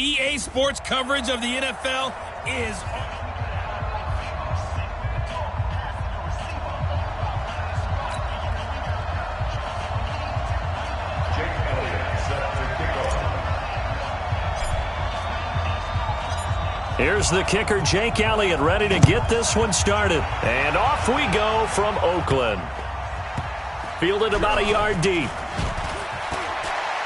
EA Sports coverage of the NFL is... Here's the kicker, Jake Elliott, ready to get this one started. And off we go from Oakland. Fielded about a yard deep.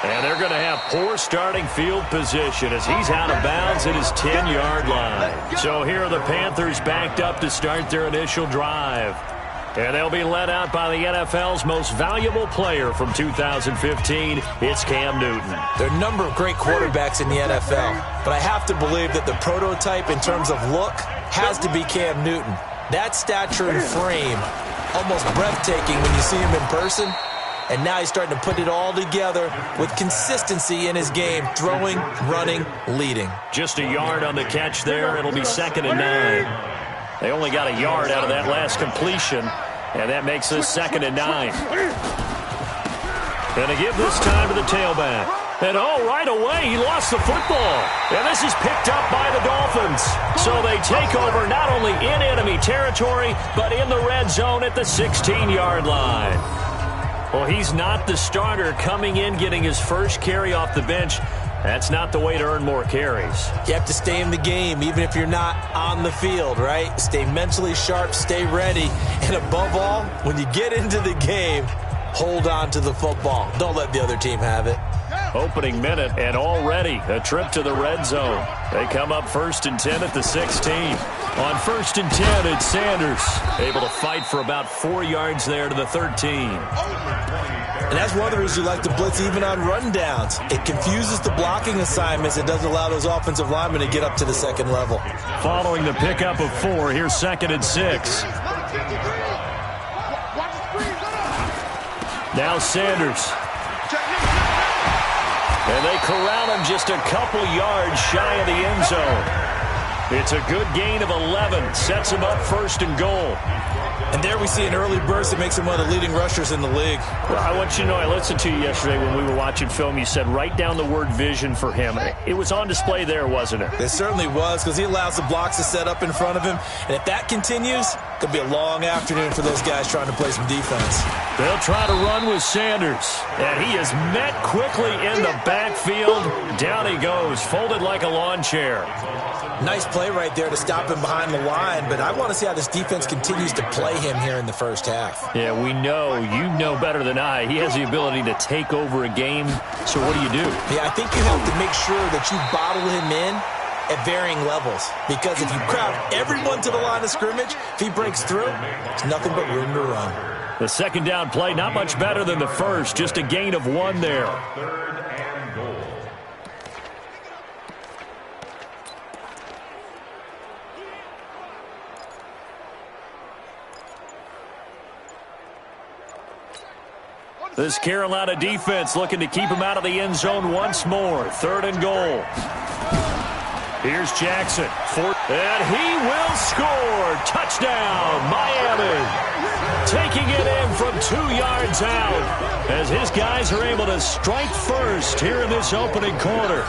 And they're going to have poor starting field position as he's out of bounds at his 10-yard line. So here are the Panthers backed up to start their initial drive. And they'll be led out by the NFL's most valuable player from 2015. It's Cam Newton. There are a number of great quarterbacks in the NFL, but I have to believe that the prototype in terms of look has to be Cam Newton. That stature and frame, almost breathtaking when you see him in person. And now he's starting to put it all together with consistency in his game, throwing, running, leading. Just a yard on the catch there. It'll be 2nd and 9. They only got a yard out of that last completion, and that makes this 2nd and 9. Going to give this time to the tailback. And right away, he lost the football. And this is picked up by the Dolphins. So they take over not only in enemy territory, but in the red zone at the 16-yard line. Well, he's not the starter coming in, getting his first carry off the bench. That's not the way to earn more carries. You have to stay in the game, even if you're not on the field, right? Stay mentally sharp, stay ready. And above all, when you get into the game, hold on to the football. Don't let the other team have it. Opening minute, and already a trip to the red zone. They come up 1st and 10 at the 16. On 1st and 10, it's Sanders. Able to fight for about 4 yards there to the 13. And that's one of the reasons you like to blitz even on rundowns. It confuses the blocking assignments. It doesn't allow those offensive linemen to get up to the second level. Following the pickup of 4, here's 2nd and 6. Now Sanders. And they corral him just a couple yards shy of the end zone. It's a good gain of 11. Sets him up 1st and goal. And there we see an early burst that makes him one of the leading rushers in the league. Well, I want you to know, I listened to you yesterday when we were watching film. You said write down the word vision for him. It was on display there, wasn't it? It certainly was, because he allows the blocks to set up in front of him. And if that continues, it could be a long afternoon for those guys trying to play some defense. They'll try to run with Sanders. And he is met quickly in the backfield. Down he goes, folded like a lawn chair. Nice play right there to stop him behind the line, but I want to see how this defense continues to play him here in the first half. Yeah, we know. You know better than I. He has the ability to take over a game. So what do you do? Yeah, I think you have to make sure that you bottle him in at varying levels, because if you crowd everyone to the line of scrimmage, if he breaks through, it's nothing but room to run. The 2nd down play, not much better than the first, just a gain of 1 there. This Carolina defense looking to keep him out of the end zone once more. 3rd and goal. Here's Jackson. And he will score. Touchdown, Miami. Taking it in from 2 yards out as his guys are able to strike first here in this opening quarter.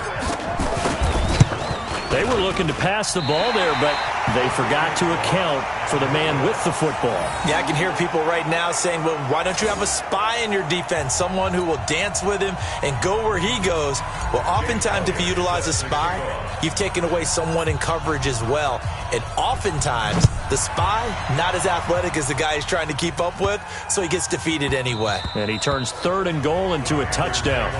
They were looking to pass the ball there, but they forgot to account for the man with the football. Yeah, I can hear people right now saying, well, why don't you have a spy in your defense, someone who will dance with him and go where he goes? Well, oftentimes if you utilize a spy, you've taken away someone in coverage as well. And oftentimes, the spy, not as athletic as the guy he's trying to keep up with, so he gets defeated anyway. And he turns 3rd and goal into a touchdown.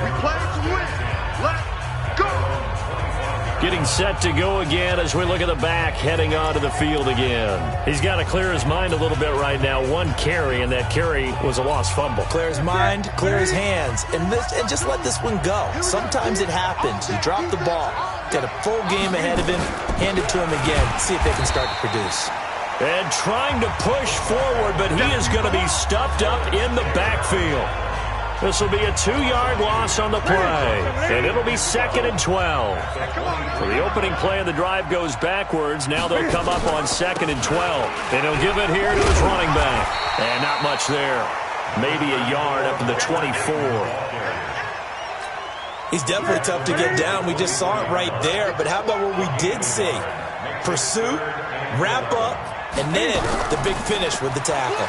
Getting set to go again as we look at the back, heading onto the field again. He's got to clear his mind a little bit right now. 1 carry, and that carry was a lost fumble. Clear his mind, clear his hands, and just let this one go. Sometimes it happens. You drop the ball, got a full game ahead of him, hand it to him again, see if they can start to produce. And trying to push forward, but he is going to be stuffed up in the backfield. This will be a 2-yard loss on the play, and it'll be 2nd and 12. So the opening play of the drive goes backwards. Now they'll come up on 2nd and 12. And he'll give it here to his running back. And not much there. Maybe a yard up to the 24. He's definitely tough to get down. We just saw it right there. But how about what we did see? Pursuit, wrap up, and then the big finish with the tackle.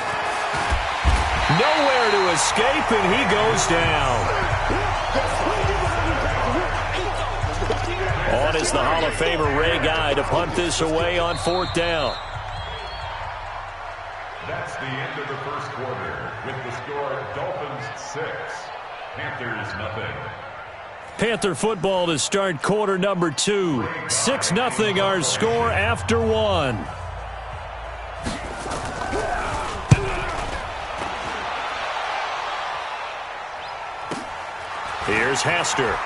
Nowhere to escape, and he goes down. On is the Hall of Famer Ray Guy to punt this away on 4th down. That's the end of the first quarter with the score Dolphins 6, Panthers nothing. Panther football to start quarter number 2. 6-0 our score after 1. Here's Hester.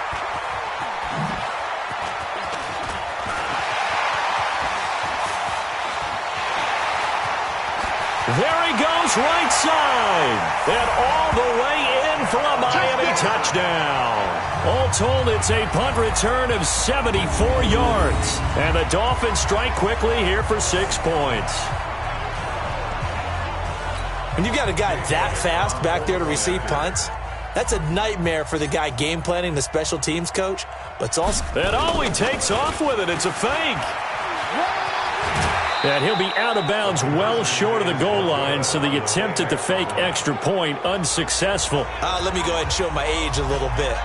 There he goes, right side. And all the way in for a Miami touchdown. All told, it's a punt return of 74 yards. And the Dolphins strike quickly here for 6 points. When you've got a guy that fast back there to receive punts, that's a nightmare for the guy game planning, the special teams coach. But it's also... And oh, he takes off with it. It's a fake. And he'll be out of bounds well short of the goal line, so the attempt at the fake extra point unsuccessful. Let me go ahead and show my age a little bit.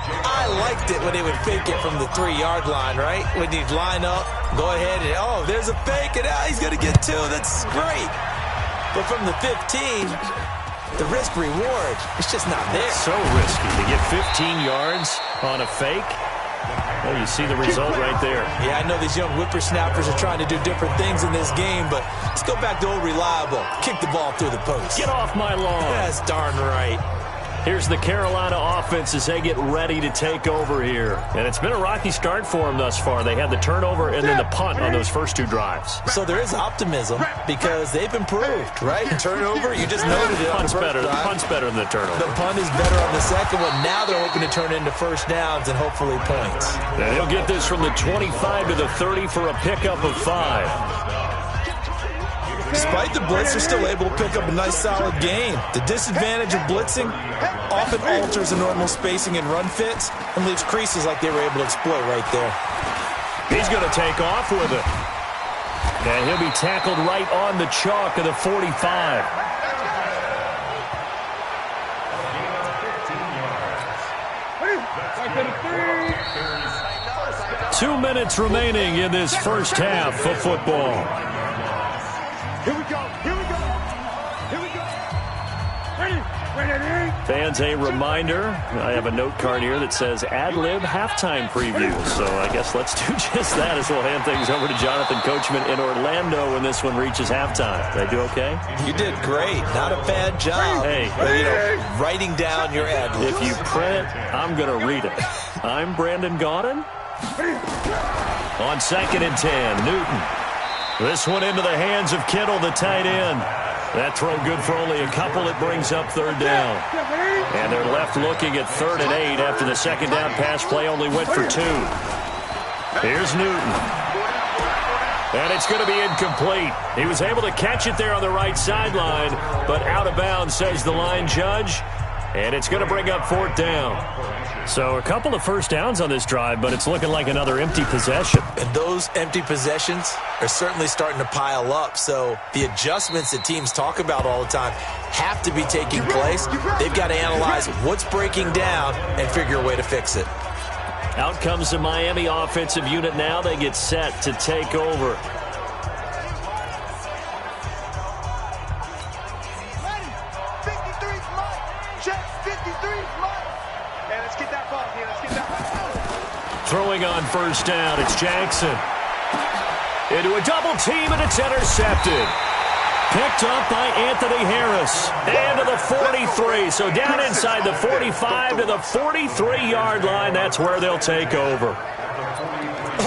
I liked it when they would fake it from the 3-yard line, right? When you'd line up, go ahead and, oh, there's a fake, and he's going to get 2. That's great. But from the 15, the risk-reward, it's just not there. So risky to get 15 yards on a fake. Well, you see the result right there. Yeah, I know these young whippersnappers are trying to do different things in this game, but let's go back to old reliable. Kick the ball through the post. Get off my lawn. That's darn right. Here's the Carolina offense as they get ready to take over here. And it's been a rocky start for them thus far. They had the turnover and then the punt on those first 2 drives. So there is optimism because they've improved, right? Turnover, you just noted it. Punt's better. The punt's better than the turnover. The punt is better on the second one. Now they're hoping to turn into first downs and hopefully points. And he'll get this from the 25 to the 30 for a pickup of 5. Despite the blitz, they're still able to pick up a nice, solid gain. The disadvantage of blitzing often alters the normal spacing and run fits and leaves creases like they were able to exploit right there. He's going to take off with it. And he'll be tackled right on the chalk of the 45. 2 minutes remaining in this first half of football. Here we go. Here we go. Here we go. Ready. Fans, a reminder, I have a note card here that says ad-lib halftime preview. So I guess let's do just that as we'll hand things over to Jonathan Coachman in Orlando when this one reaches halftime. Did I do okay? You did great. Not a bad job. Hey. But, you know, writing down your ad-libs. If you print it, I'm going to read it. I'm Brandon Gaudin. On 2nd and 10, Newton. This one into the hands of Kittle, the tight end. That throw good for only a couple. It brings up 3rd down. And they're left looking at 3rd and 8 after the 2nd down pass play only went for 2. Here's Newton. And it's going to be incomplete. He was able to catch it there on the right sideline, but out of bounds, says the line judge. And it's going to bring up 4th down. So a couple of first downs on this drive, but it's looking like another empty possession. And those empty possessions are certainly starting to pile up. So the adjustments that teams talk about all the time have to be taking place. They've got to analyze what's breaking down and figure a way to fix it. Out comes the Miami offensive unit now. They get set to take over. Throwing on first down, it's Jackson. Into a double team, and it's intercepted. Picked up by Anthony Harris. And to the 43. So down inside the 45 to the 43-yard line. That's where they'll take over.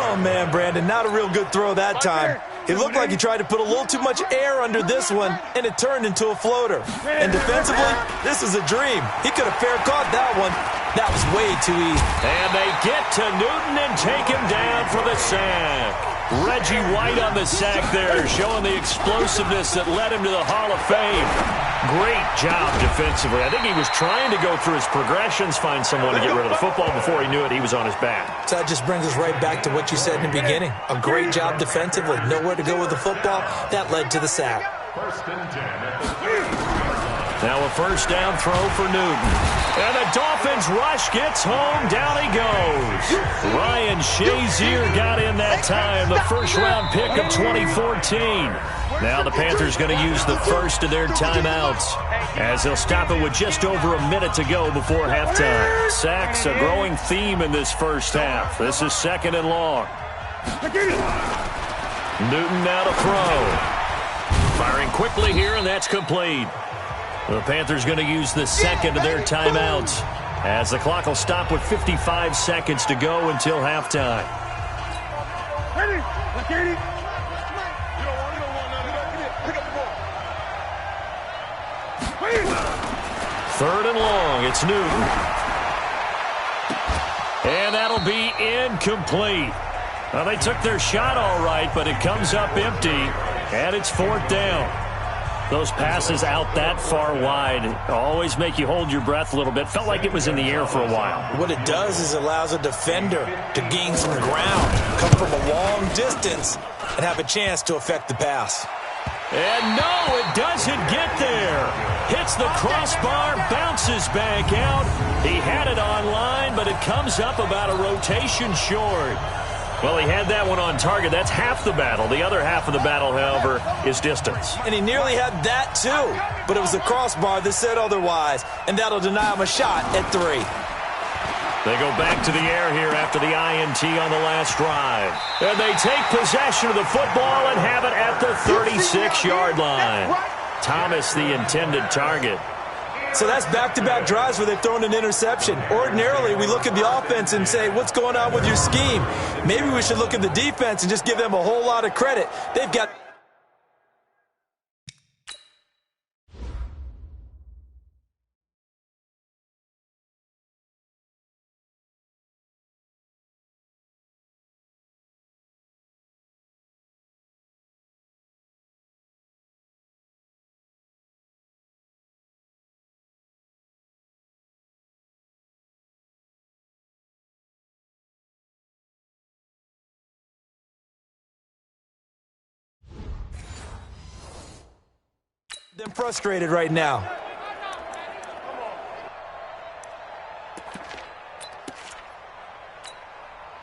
Oh, man, Brandon, not a real good throw that time. It looked like he tried to put a little too much air under this one, and it turned into a floater. And defensively, this is a dream. He could have fair caught that one. That was way too easy. And they get to Newton and take him down for the sack. Reggie White on the sack there, showing the explosiveness that led him to the Hall of Fame. Great job defensively. I think he was trying to go through his progressions, find someone to get rid of the football. Before he knew it, he was on his back. So that just brings us right back to what you said in the beginning. A great job defensively. Nowhere to go with the football. That led to the sack. First and 10 at the 30. Now a first down throw for Newton. And the Dolphins rush gets home. Down he goes. Ryan Shazier got in that time. The first-round pick of 2014. Now the Panthers going to use the first of their timeouts as they'll stop it with just over a minute to go before halftime. Sacks, a growing theme in this first half. This is second and long. Newton now to throw. Firing quickly here, and that's complete. The Panthers going to use the second of their timeouts as the clock will stop with 55 seconds to go until halftime. Third and long, it's Newton. And that'll be incomplete. Well, they took their shot all right, but it comes up empty, and it's fourth down. Those passes out that far wide always make you hold your breath a little bit. Felt like it was in the air for a while. What it does is it allows a defender to gain some ground, come from a long distance, and have a chance to affect the pass. And no, it doesn't get there. Hits the crossbar, bounces back out. He had it on line, but it comes up about a rotation short. Well, he had that one on target. That's half the battle. The other half of the battle, however, is distance. And he nearly had that, too. But it was the crossbar that said otherwise, and that'll deny him a shot at 3. They go back to the air here after the INT on the last drive. And they take possession of the football and have it at the 36-yard line. Thomas, the intended target. So that's back-to-back drives where they've thrown an interception. Ordinarily, we look at the offense and say, what's going on with your scheme? Maybe we should look at the defense and just give them a whole lot of credit. They've got... them frustrated right now.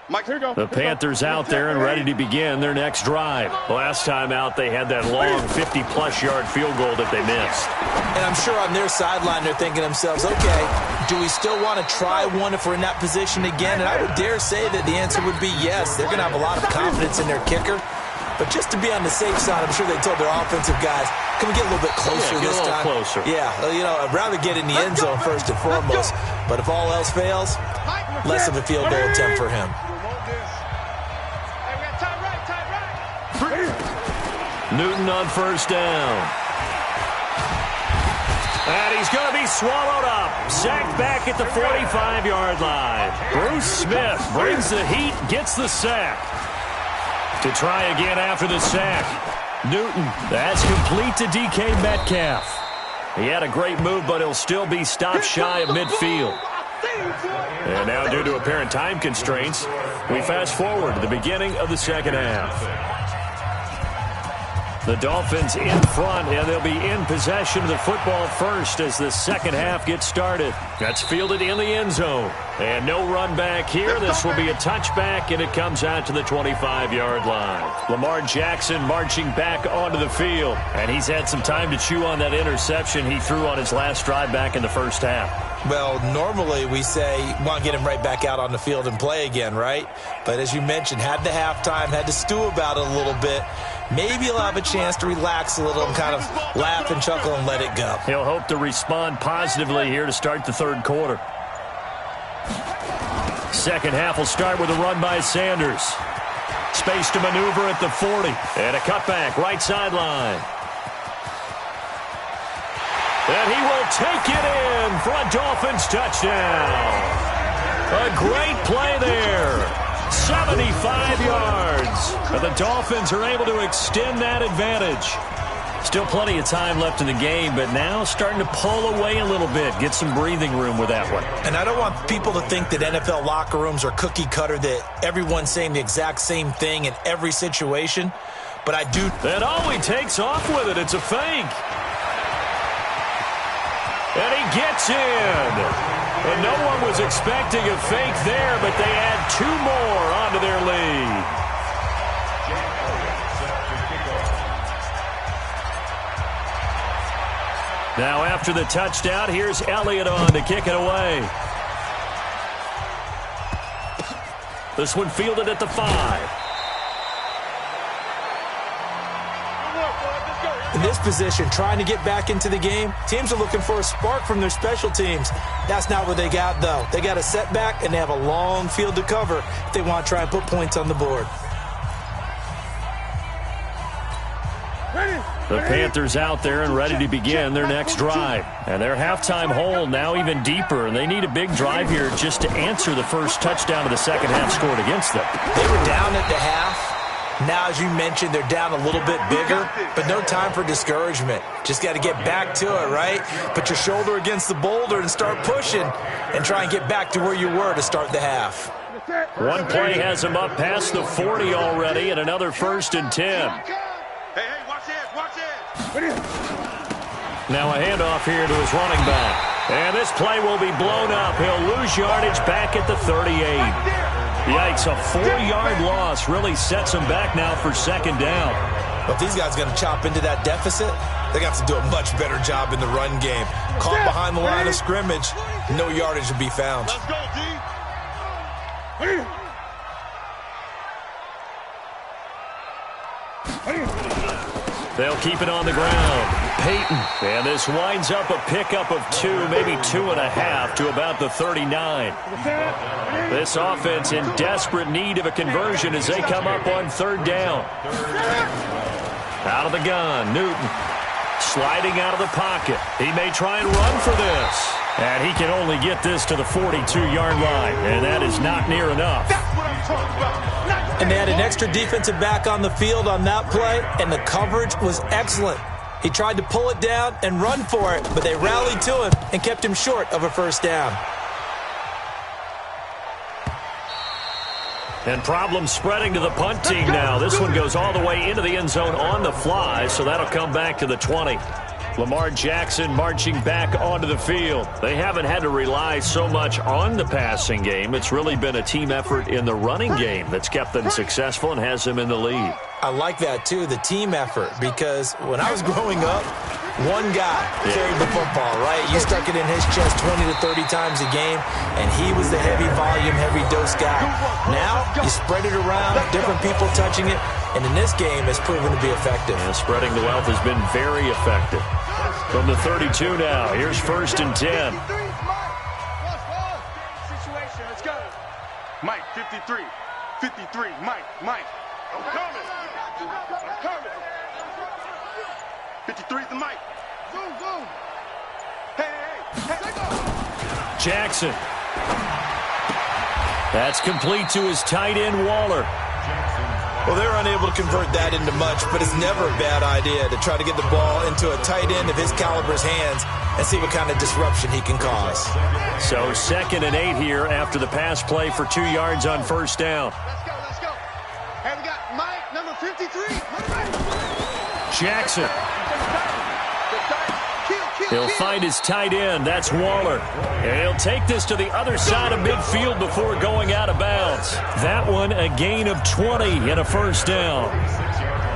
Mike, here you go. The Panthers out there and ready to begin their next drive. Last time out, they had that long 50-plus yard field goal that they missed. And I'm sure on their sideline they're thinking to themselves, okay, do we still want to try one if we're in that position again? And I would dare say that the answer would be yes. They're going to have a lot of confidence in their kicker. But just to be on the safe side, I'm sure they told their offensive guys, can we get a little bit closer this time? Closer. Yeah, you know, I'd rather get in the end zone first and foremost. But if all else fails, less of a field goal attempt for him. Newton on first down. And he's going to be swallowed up. Sacked back at the 45-yard line. Bruce Smith brings the heat, gets the sack. To try again after the sack. Newton, that's complete to DK Metcalf. He had a great move, but he'll still be stopped shy of midfield. And now, due to apparent time constraints, we fast forward to the beginning of the second half. The Dolphins in front, and they'll be in possession of the football first as the second half gets started. That's fielded in the end zone. And no run back here. This will be a touchback, and it comes out to the 25-yard line. Lamar Jackson marching back onto the field. And he's had some time to chew on that interception he threw on his last drive back in the first half. Well, normally we say, want to get him right back out on the field and play again, right? But as you mentioned, had the halftime, had to stew about it a little bit. Maybe he'll have a chance to relax a little and kind of laugh and chuckle and let it go. He'll hope to respond positively here to start the third quarter. Second half will start with a run by Sanders. Space to maneuver at the 40. And a cutback, right sideline. And he will take it in for a Dolphins touchdown. A great play there. 75 yards. And the Dolphins are able to extend that advantage. Still plenty of time left in the game, but now starting to pull away a little bit. Get some breathing room with that one. And I don't want people to think that NFL locker rooms are cookie cutter, that everyone's saying the exact same thing in every situation. But I do. And he takes off with it. It's a fake. And he gets in. And no one was expecting a fake there, but they add 2 more onto their lead. Now after the touchdown, here's Elliott on to kick it away. This one fielded at the 5. In this position, trying to get back into the game, teams are looking for a spark from their special teams. That's not what they got, though. They got a setback, and they have a long field to cover if they want to try and put points on the board. The Panthers out there and ready to begin their next drive. And their halftime hole now even deeper, and they need a big drive here just to answer the first touchdown of the second half scored against them. They were down at the half. Now, as you mentioned, they're down a little bit bigger, but no time for discouragement. Just got to get back to it, right? Put your shoulder against the boulder and start pushing and try and get back to where you were to start the half. One play has them up past the 40 already, and another 1st and 10. Hey, watch it. Now a handoff here to his running back. And this play will be blown up. He'll lose yardage back at the 38. Yikes, a 4-yard loss really sets him back now for second down. Well, if these guys are going to chop into that deficit, they got to do a much better job in the run game. Caught behind the line of scrimmage, no yardage to be found. Let's go, D. They'll keep it on the ground. Peyton. And this winds up a pickup of 2, maybe 2.5 to about the 39. This offense in desperate need of a conversion as they come up on 3rd down. Out of the gun, Newton. Sliding out of the pocket. He may try and run for this. And he can only get this to the 42-yard line. And that is not near enough. That's what I'm talking about. And they had an extra defensive back on the field on that play, and the coverage was excellent. He tried to pull it down and run for it, but they rallied to him and kept him short of a 1st down. And problems spreading to the punt team now. This one goes all the way into the end zone on the fly, so that'll come back to the 20. Lamar Jackson marching back onto the field. They haven't had to rely so much on the passing game. It's really been a team effort in the running game that's kept them successful and has them in the lead. I like that, too, the team effort, because when I was growing up, one guy carried the football, right? You stuck it in his chest 20 to 30 times a game, and he was the heavy volume, heavy dose guy. Now, you spread it around, different people touching it, and in this game, it's proven to be effective. And spreading the wealth has been very effective. From the 32 now, here's 1st and 10. Situation, let's go. Mike, 53. 53, Mike. I'm coming. 53's the Mike. Boom. Hey. Jackson. That's complete to his tight end, Waller. Well, they're unable to convert that into much, but it's never a bad idea to try to get the ball into a tight end of his caliber's hands and see what kind of disruption he can cause. So 2nd and 8 here after the pass play for 2 yards on 1st down. Let's go. Hey, we got Mike, number 53. Jackson. He'll find his tight end. That's Waller. And he'll take this to the other side of midfield before going out of bounds. That one a gain of 20 and a 1st down.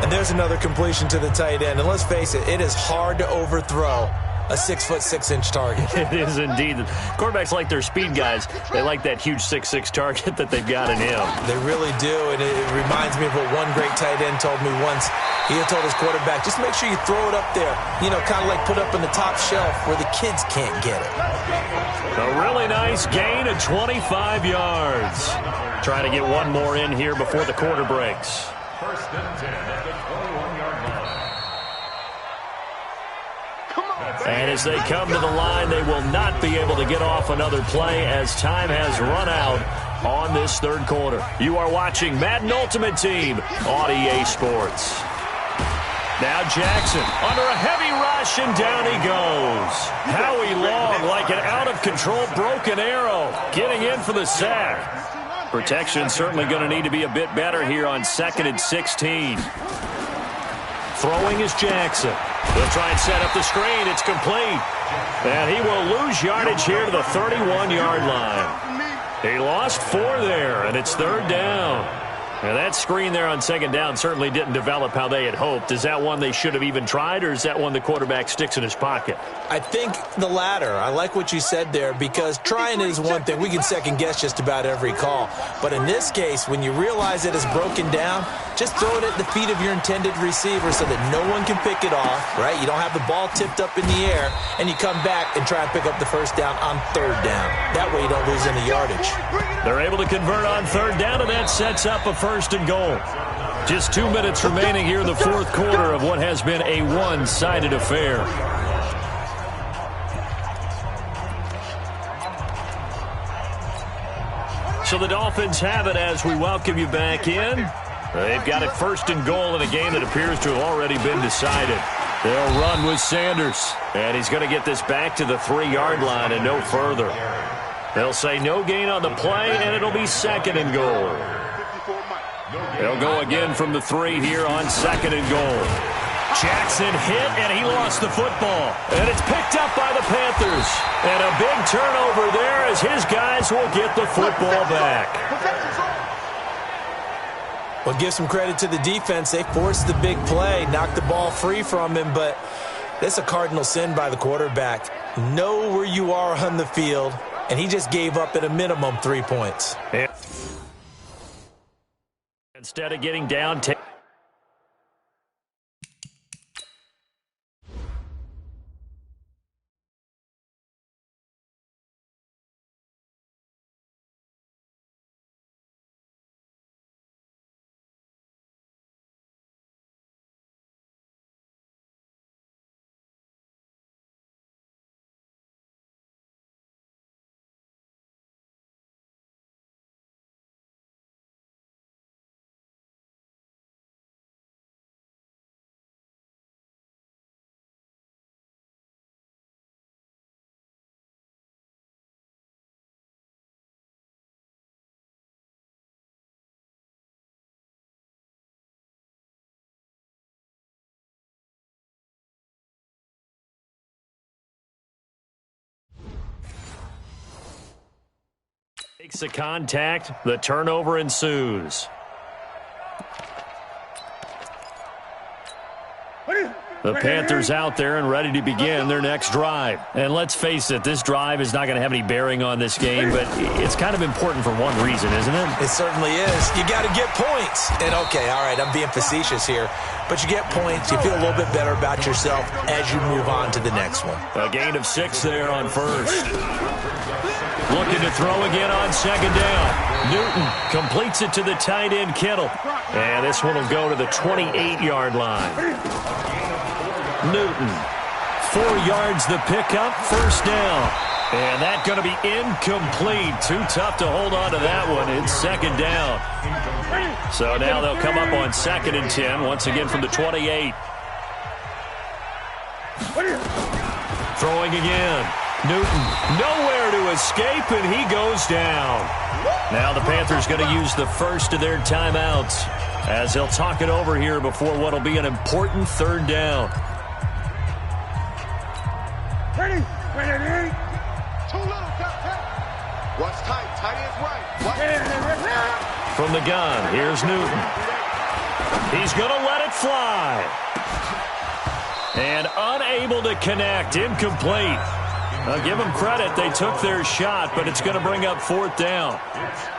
And there's another completion to the tight end. And let's face it is hard to overthrow a 6'6" target. It is indeed. Quarterbacks like their speed guys. They like that huge 6'6" target that they've got in him. They really do, and it reminds me of what one great tight end told me once. He had told his quarterback, just make sure you throw it up there, kind of like put up on the top shelf where the kids can't get it. A really nice gain of 25 yards. Trying to get one more in here before the quarter breaks. 1st and 10 at the 21-yard line. And as they come to the line, they will not be able to get off another play as time has run out on this 3rd quarter. You are watching Madden Ultimate Team on EA Sports. Now Jackson under a heavy rush, and down he goes. Howie Long, like an out-of-control broken arrow, getting in for the sack. Protection certainly going to need to be a bit better here on 2nd and 16. Throwing is Jackson. They'll try and set up the screen. It's complete. And he will lose yardage here to the 31-yard line. He lost 4 there, and it's 3rd down. Now, that screen there on 2nd down certainly didn't develop how they had hoped. Is that one they should have even tried, or is that one the quarterback sticks in his pocket? I think the latter. I like what you said there, because trying is one thing. We can second-guess just about every call. But in this case, when you realize it is broken down, just throw it at the feet of your intended receiver so that no one can pick it off, right? You don't have the ball tipped up in the air, and you come back and try and pick up the 1st down on 3rd down. That way you don't lose any yardage. They're able to convert on 3rd down, and that sets up a 1st and goal. Just 2 minutes remaining here in the 4th quarter of what has been a one-sided affair. So the Dolphins have it as we welcome you back in. They've got it 1st and goal in a game that appears to have already been decided. They'll run with Sanders, and he's going to get this back to the 3-yard line and no further. They'll say no gain on the play, and it'll be 2nd and goal. They'll go again from the 3 here on 2nd and goal. Jackson hit, and he lost the football. And it's picked up by the Panthers. And a big turnover there as his guys will get the football back. Well, give some credit to the defense. They forced the big play, knocked the ball free from him, but that's a cardinal sin by the quarterback. Know where you are on the field, and he just gave up at a minimum 3 points. Yeah. Instead of getting down, makes the contact. The turnover ensues. The Panthers out there and ready to begin their next drive. And let's face it, this drive is not going to have any bearing on this game, but it's kind of important for one reason, isn't it? It certainly is. You got to get points. And, okay, all right, I'm being facetious here, but you get points. You feel a little bit better about yourself as you move on to the next one. A gain of 6 there on 1st. Looking to throw again on 2nd down. Newton completes it to the tight end, Kittle. And this one will go to the 28-yard line. Newton, 4 yards the pickup, 1st down. And that's going to be incomplete. Too tough to hold on to that one. It's 2nd down. So now they'll come up on 2nd and 10, once again from the 28. Throwing again. Newton, nowhere to escape, and he goes down. Now the Panthers going to use the first of their timeouts as they'll talk it over here before what will be an important 3rd down. Ready? Too little, What's tight? Tight is right. From the gun, here's Newton. He's going to let it fly. And unable to connect, incomplete. I'll give them credit. They took their shot, but it's going to bring up 4th down.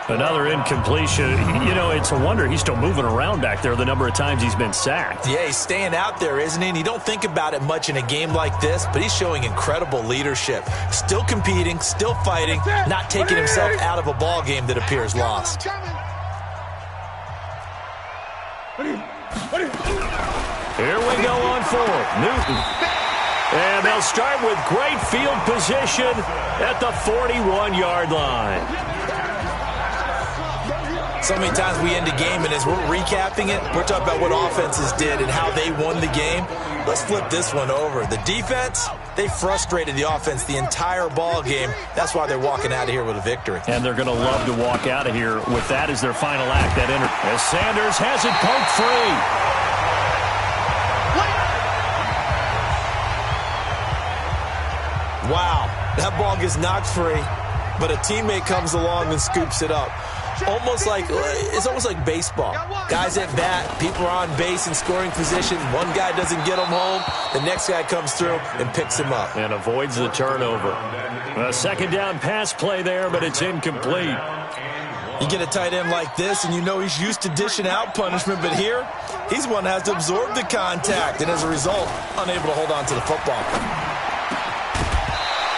Another incompletion. You know, it's a wonder he's still moving around back there the number of times he's been sacked. Yeah, he's staying out there, isn't he? And you don't think about it much in a game like this, but he's showing incredible leadership. Still competing, still fighting, not taking himself out of a ball game that appears lost. Here we go on 4th. Newton. And they'll start with great field position at the 41-yard line. So many times we end a game, and as we're recapping it, we're talking about what offenses did and how they won the game. Let's flip this one over. The defense, they frustrated the offense the entire ball game. That's why they're walking out of here with a victory. And they're going to love to walk out of here with that as their final act. As Sanders has it poked free. Wow, that ball gets knocked free, but a teammate comes along and scoops it up. It's almost like baseball. Guys at bat, people are on base in scoring position. One guy doesn't get him home. The next guy comes through and picks him up. And avoids the turnover. A second down pass play there, but it's incomplete. You get a tight end like this, and you know he's used to dishing out punishment, but here, he's one that has to absorb the contact, and as a result, unable to hold on to the football.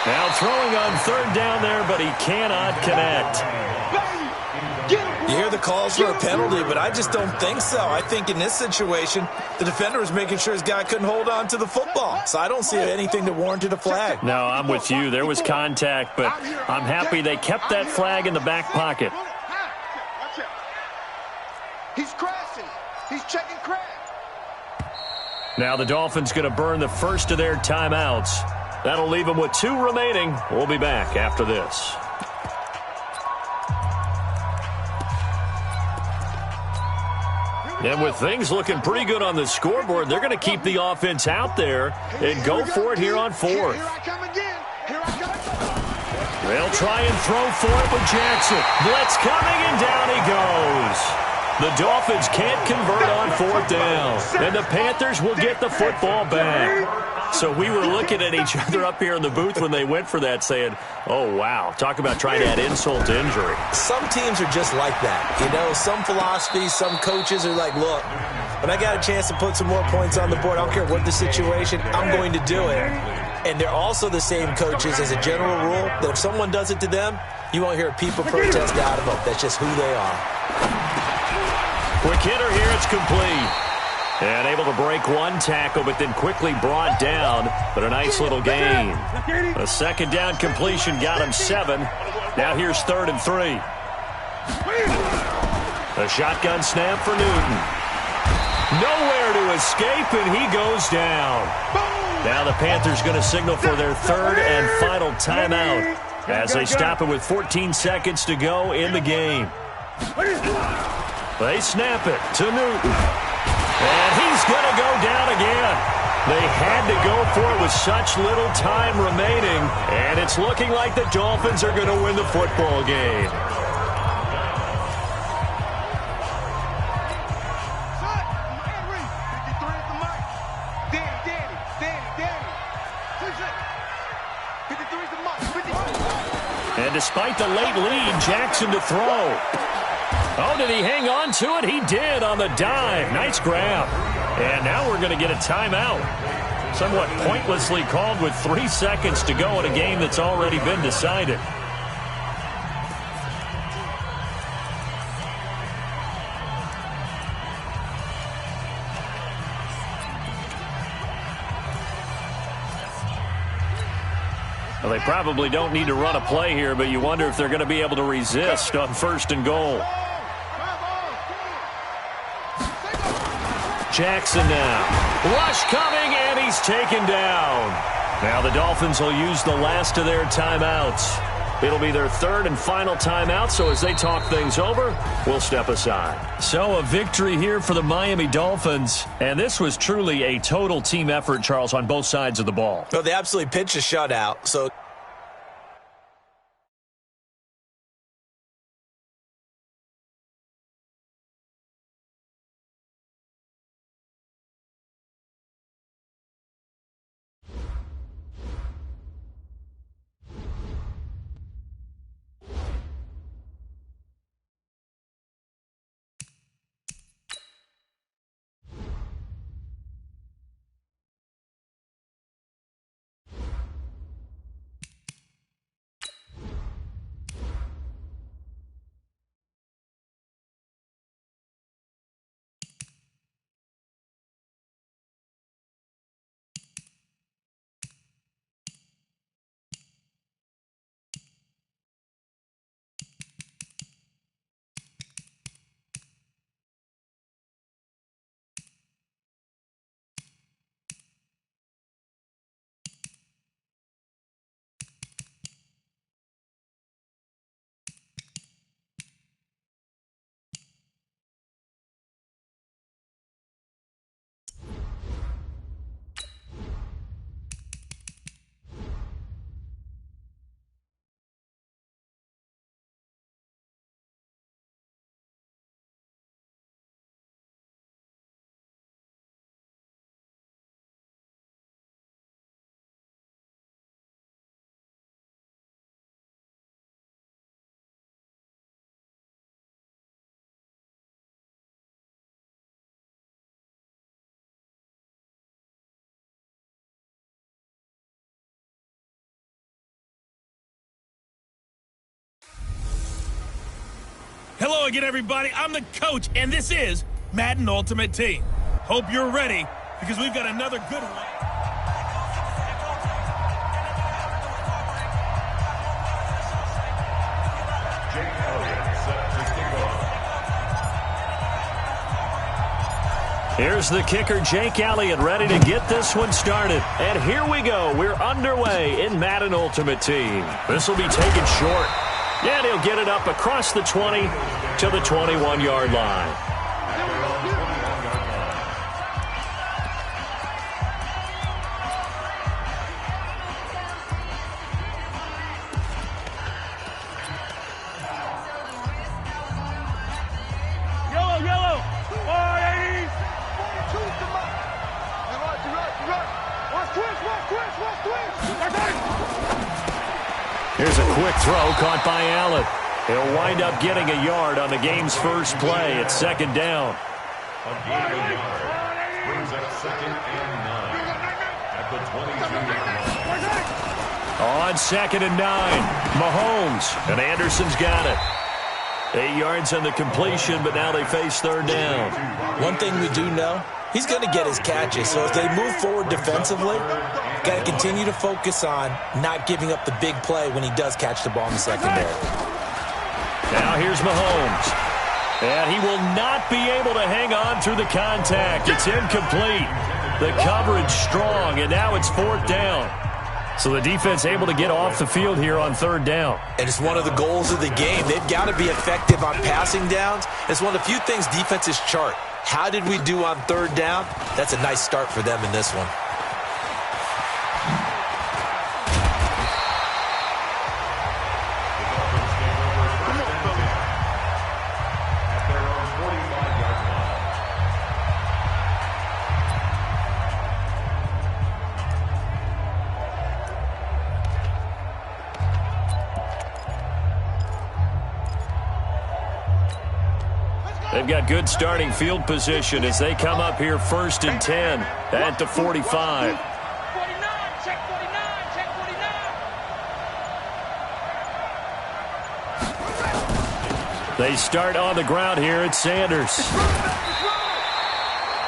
Now throwing on third down there, but he cannot connect. You hear the calls for a penalty, but I just don't think so. I think in this situation, the defender was making sure his guy couldn't hold on to the football. So I don't see anything that warranted a flag. No, I'm with you. There was contact, but I'm happy they kept that flag in the back pocket. He's crashing. He's checking crash. Now the Dolphins going to burn the first of their timeouts. That'll leave them with 2 remaining. We'll be back after this. And with things looking pretty good on the scoreboard, they're going to keep the offense out there and go for it here on 4th. Here I come again. Here I come. They'll try and throw for it with Jackson. Blitz coming, and down he goes. The Dolphins can't convert on 4th down, and the Panthers will get the football back. So we were looking at each other up here in the booth when they went for that saying, oh, wow, talk about trying to add insult to injury. Some teams are just like that. You know, some philosophies, some coaches are like, look, when I got a chance to put some more points on the board, I don't care what the situation, I'm going to do it. And they're also the same coaches as a general rule that if someone does it to them, you won't hear people protest out of them. That's just who they are. Quick hitter here, it's complete. And able to break one tackle, but then quickly brought down. But a nice little gain. A second down completion got him 7. Now here's 3rd and 3. A shotgun snap for Newton. Nowhere to escape, and he goes down. Now the Panthers going to signal for their 3rd and final timeout as they stop it with 14 seconds to go in the game. They snap it to Newton. And he's going to go down again. They had to go for it with such little time remaining. And it's looking like the Dolphins are going to win the football game. And despite the late lead, Jackson to throw. Oh, did he hang on to it? He did on the dive. Nice grab. And now we're going to get a timeout. Somewhat pointlessly called with 3 seconds to go in a game that's already been decided. Well, they probably don't need to run a play here, but you wonder if they're going to be able to resist on 1st and goal. Jackson now. Rush coming, and he's taken down. Now the Dolphins will use the last of their timeouts. It'll be their 3rd and final timeout, so as they talk things over, we'll step aside. So a victory here for the Miami Dolphins, and this was truly a total team effort, Charles, on both sides of the ball. Well, they absolutely pitched a shutout, so Hello again, everybody. I'm the coach, and this is Madden Ultimate Team. Hope you're ready, because we've got another good one. Here's the kicker, Jake Elliott, ready to get this one started. And here we go. We're underway in Madden Ultimate Team. This will be taken short. And he'll get it up across the 20 to the 21-yard line. Here's a quick throw caught by Allen. He'll wind up getting a yard on the game's first play at second down. A gain of a yard brings up 2nd and 9 at the 22-yard line. On 2nd and 9, Mahomes, and Anderson's got it. 8 yards on the completion, but now they face third down. One thing we do know, he's going to get his catches. So as they move forward defensively, got to continue to focus on not giving up the big play when he does catch the ball in the secondary. Now here's Mahomes. And he will not be able to hang on through the contact. It's incomplete. The coverage strong, and now it's 4th down. So the defense able to get off the field here on 3rd down. And it's one of the goals of the game. They've got to be effective on passing downs. It's one of the few things defenses chart. How did we do on 3rd down? That's a nice start for them in this one. They've got good starting field position as they come up here 1st and 10 at the 45. 49, check 49, check 49. They start on the ground here at Sanders.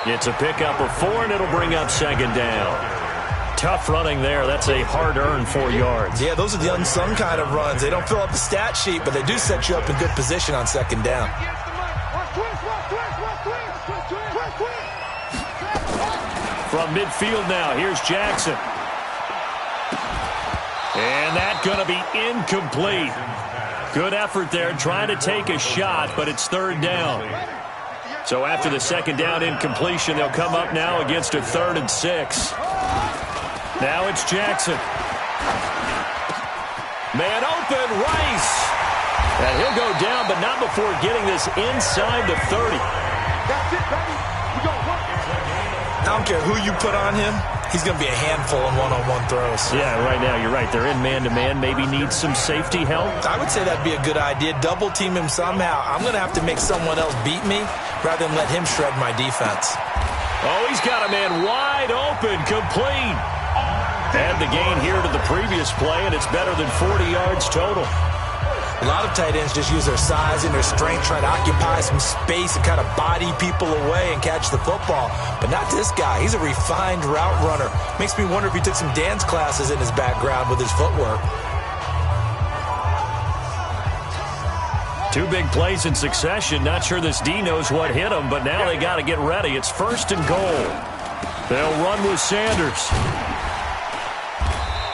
It's a pickup of 4, and it'll bring up 2nd down. Tough running there. That's a hard-earned 4 yards. Yeah, those are the unsung kind of runs. They don't fill up the stat sheet, but they do set you up in good position on 2nd down. From midfield now, here's Jackson. And that's going to be incomplete. Good effort there, trying to take a shot, but it's 3rd down. So after the 2nd down incompletion, they'll come up now against a 3rd and 6. Now it's Jackson. Man open, Rice. And he'll go down, but not before getting this inside the 30. That's it, baby. We go one. I don't care who you put on him. He's going to be a handful in one-on-one throws. Yeah, right now you're right. They're in man-to-man. Maybe needs some safety help. I would say that'd be a good idea. Double team him somehow. I'm going to have to make someone else beat me rather than let him shred my defense. Oh, he's got a man wide open, complete. And the gain here to the previous play, and it's better than 40 yards total. A lot of tight ends just use their size and their strength, try to occupy some space and kind of body people away and catch the football. But not this guy. He's a refined route runner. Makes me wonder if he took some dance classes in his background with his footwork. 2 big plays in succession. Not sure this D knows what hit him, but now they got to get ready. It's 1st and goal. They'll run with Sanders.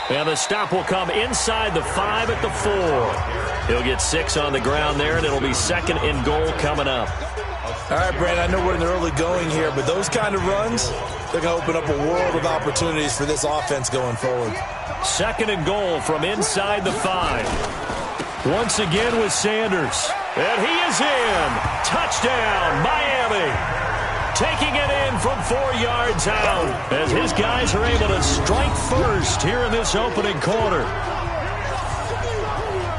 And the stop will come inside the 5 at the 4. He'll get 6 on the ground there, and it'll be 2nd and goal coming up. All right, Brandon, I know we're in the early going here, but those kind of runs, they're going to open up a world of opportunities for this offense going forward. 2nd and goal from inside the 5. Once again with Sanders. And he is in. Touchdown, Miami. Taking it in from 4 yards out as his guys are able to strike first here in this opening quarter.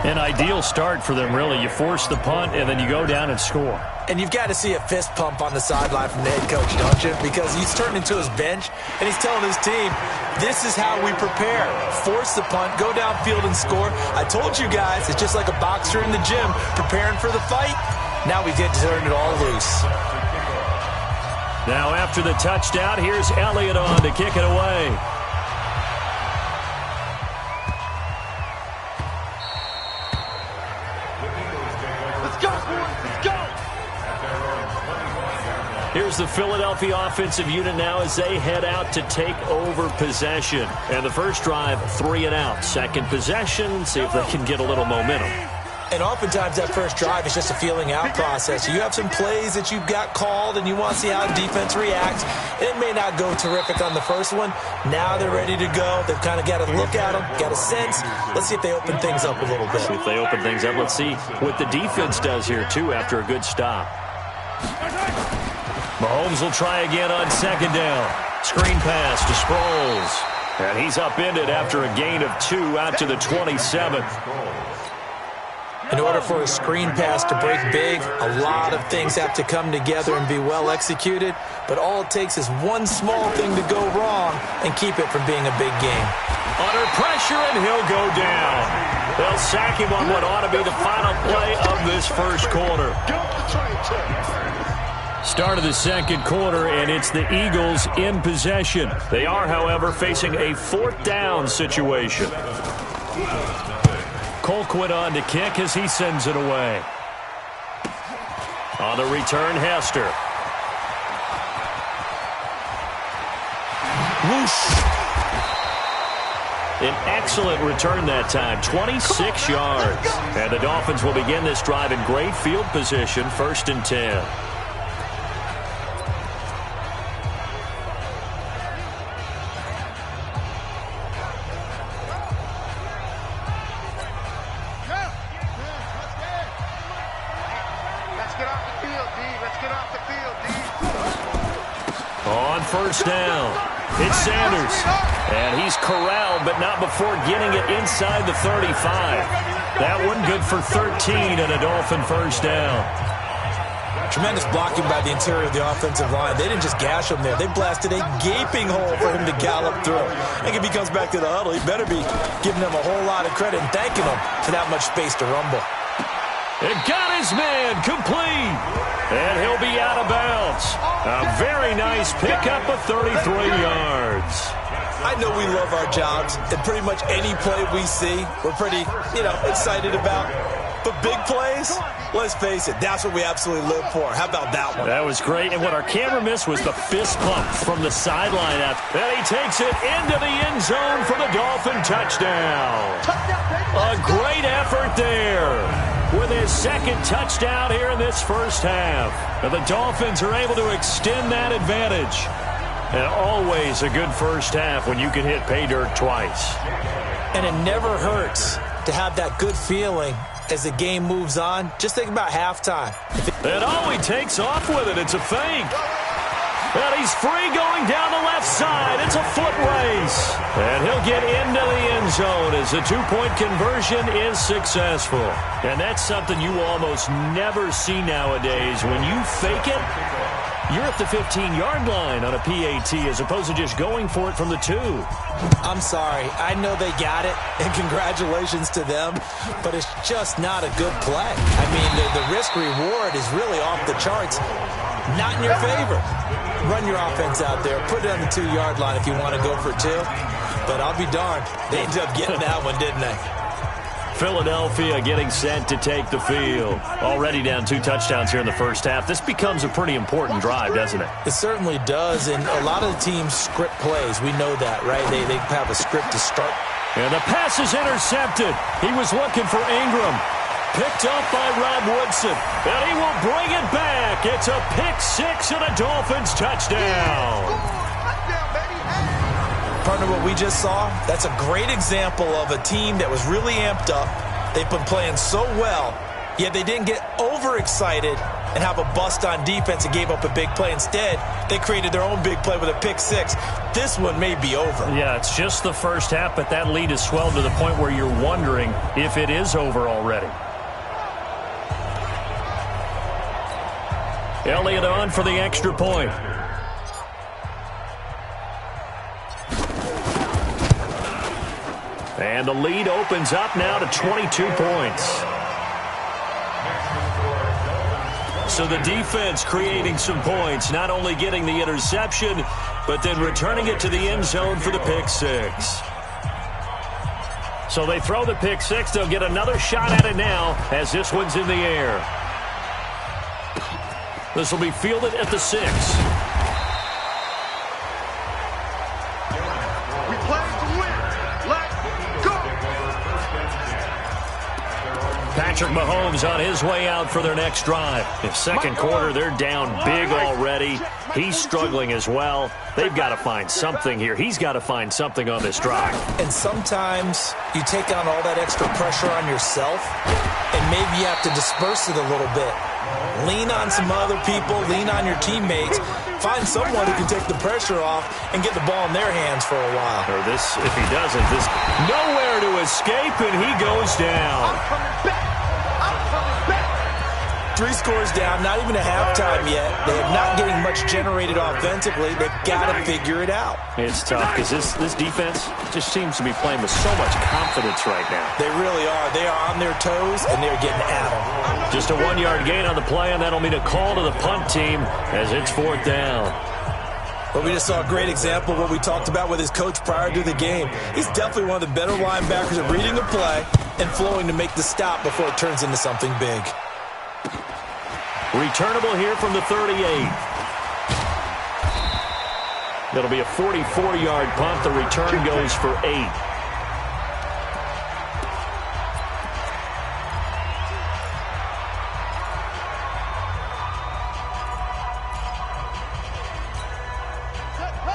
An ideal start for them, really. You force the punt, and then you go down and score. And you've got to see a fist pump on the sideline from the head coach, don't you? Because he's turning to his bench, and he's telling his team, this is how we prepare. Force the punt, go downfield and score. I told you guys, it's just like a boxer in the gym preparing for the fight. Now we get to turn it all loose. Now after the touchdown, here's Elliott on to kick it away. Let's go, boys. Let's go. Here's the Philadelphia offensive unit now as they head out to take over possession. And the first drive, 3 and out. Second possession, see if they can get a little momentum. And oftentimes that first drive is just a feeling out process. You have some plays that you've got called and you want to see how defense reacts. It may not go terrific on the first one. Now they're ready to go. They've kind of got to look at them, got a sense. Let's see if they open things up a little bit. See if they open things up. Let's see what the defense does here, too, after a good stop. Mahomes will try again on second down. Screen pass to Sproles. And he's upended after a gain of 2 out to the 27th. In order for a screen pass to break big, a lot of things have to come together and be well executed. But all it takes is one small thing to go wrong and keep it from being a big game. Under pressure, and he'll go down. They'll sack him on what ought to be the final play of this first quarter. Start of the second quarter, and it's the Eagles in possession. They are, however, facing a 4th down situation. Colquitt on to kick as he sends it away. On the return, Hester. Whoosh. An excellent return that time, 26 yards. And the Dolphins will begin this drive in great field position, 1st and 10. On first down, it's Sanders. And he's corralled, but not before getting it inside the 35. That one good for 13 and a Dolphin first down. Tremendous blocking by the interior of the offensive line. They didn't just gash him there. They blasted a gaping hole for him to gallop through. I think if he comes back to the huddle, he better be giving them a whole lot of credit and thanking them for that much space to rumble. It got his man complete. And he'll be out of bounds. A very nice pickup of 33 yards. I know we love our jobs, and pretty much any play we see, we're pretty, excited about. But big plays, let's face it, that's what we absolutely live for. How about that one? That was great, and what our camera missed was the fist pump from the sideline. And he takes it into the end zone for the Dolphin touchdown. A great effort there with his second touchdown here in this first half. And the Dolphins are able to extend that advantage. And always a good first half when you can hit pay dirt twice. And it never hurts to have that good feeling as the game moves on. Just think about halftime. And he takes off with it. It's a fake. And he's free going down the left side. It's a foot race. And he'll get into the end zone as the two-point conversion is successful. And that's something you almost never see nowadays. When you fake it, you're at the 15-yard line on a PAT as opposed to just going for it from the 2. I'm sorry. I know they got it, and congratulations to them, but it's just not a good play. I mean, the risk-reward is really off the charts. Not in your favor. Run your offense out there. Put it on the 2-yard line if you want to go for 2. But I'll be darned. They ended up getting that one, didn't they? Philadelphia getting set to take the field. Already down 2 touchdowns here in the first half. This becomes a pretty important drive, doesn't it? It certainly does, and a lot of the teams script plays. We know that, right? They have a script to start. And the pass is intercepted. He was looking for Ingram. Picked up by Rob Woodson. And he will bring it back. It's a pick 6 and a Dolphins touchdown. Partner, what we just saw, that's a great example of a team that was really amped up. They've been playing so well, yet they didn't get overexcited and have a bust on defense and gave up a big play. Instead, they created their own big play with a pick 6. This one may be over. Yeah, it's just the first half, but that lead has swelled to the point where you're wondering if it is over already. Elliott on for the extra point. And the lead opens up now to 22 points. So the defense creating some points, not only getting the interception, but then returning it to the end zone for the pick six. So they throw the pick six. They'll get another shot at it now as this one's in the air. This will be fielded at the 6. We play to win. Let's go. Patrick Mahomes on his way out for their next drive. In second quarter, they're down big already. He's struggling as well. They've got to find something here. He's got to find something on this drive. And sometimes you take on all that extra pressure on yourself, and maybe you have to disperse it a little bit. Lean on some other people, lean on your teammates, find someone who can take the pressure off and get the ball in their hands for a while. Or this, if he doesn't, this nowhere to escape, and he goes down. I'm coming back. I'm coming back. 3 scores down, not even a halftime yet. They are not getting much generated offensively. They've got to figure it out. It's tough because this defense just seems to be playing with so much confidence right now. They really are. They are on their toes, and they're getting at them. Just a 1-yard gain on the play, and that'll mean a call to the punt team as it's 4th down. But we just saw a great example of what we talked about with his coach prior to the game. He's definitely one of the better linebackers at reading a play and flowing to make the stop before it turns into something big. Returnable here from the 38. It'll be a 44-yard punt. The return goes for 8.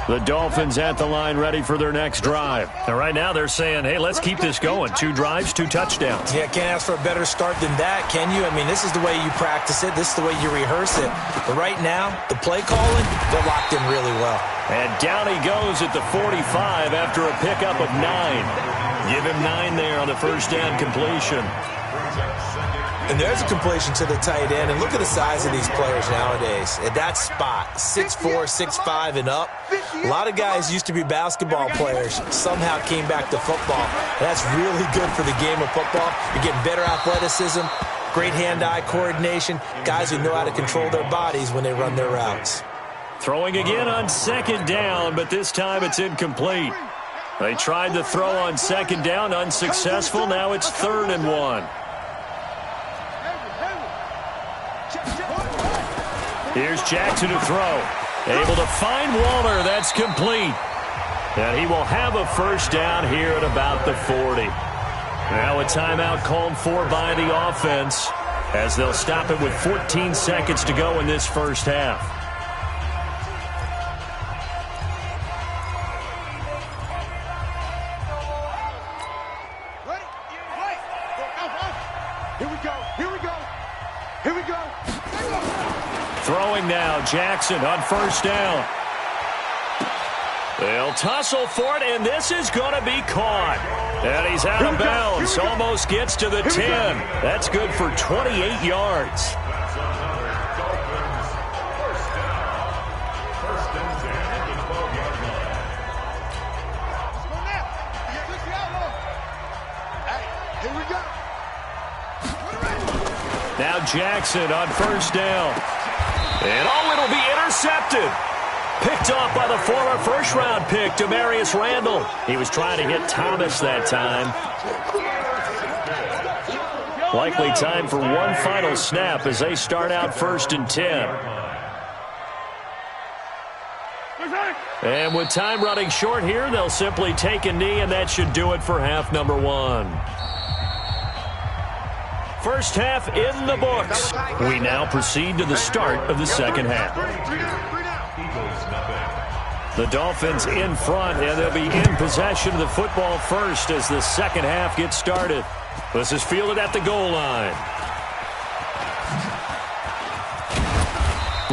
The Dolphins at the line ready for their next drive. And right now they're saying, hey, let's keep this going. 2 drives, 2 touchdowns. Yeah, can't ask for a better start than that, can you? I mean, this is the way you practice it. This is the way you rehearse it. But right now, the play calling, they're locked in really well. And down he goes at the 45 after a pickup of 9. Give him 9 there on the first down completion. And there's a completion to the tight end. And look at the size of these players nowadays. At that spot, 6'4", 6'5", and up. A lot of guys used to be basketball players, somehow came back to football. And that's really good for the game of football. You're getting better athleticism, great hand-eye coordination, guys who know how to control their bodies when they run their routes. Throwing again on 2nd down, but this time it's incomplete. They tried to throw on 2nd down, unsuccessful. Now it's 3rd and 1. Here's Jackson to throw. Able to find Waller. That's complete. And he will have a first down here at about the 40. Now a timeout called for by the offense as they'll stop it with 14 seconds to go in this first half. Here we go. Here we go. Here we go. Throwing now, Jackson on 1st down. They'll tussle for it, and this is going to be caught. And he's out of bounds, almost gets to the 10. That's good for 28 yards. Here we go. Now Jackson on 1st down. And it'll be intercepted. Picked off by the former first-round pick, Demarius Randall. He was trying to hit Thomas that time. Likely time for one final snap as they start out 1st and 10. And with time running short here, they'll simply take a knee, and that should do it for half number 1. First half in the books. We now proceed to the start of the second half. The Dolphins in front, and they'll be in possession of the football first as the second half gets started. This is fielded at the goal line.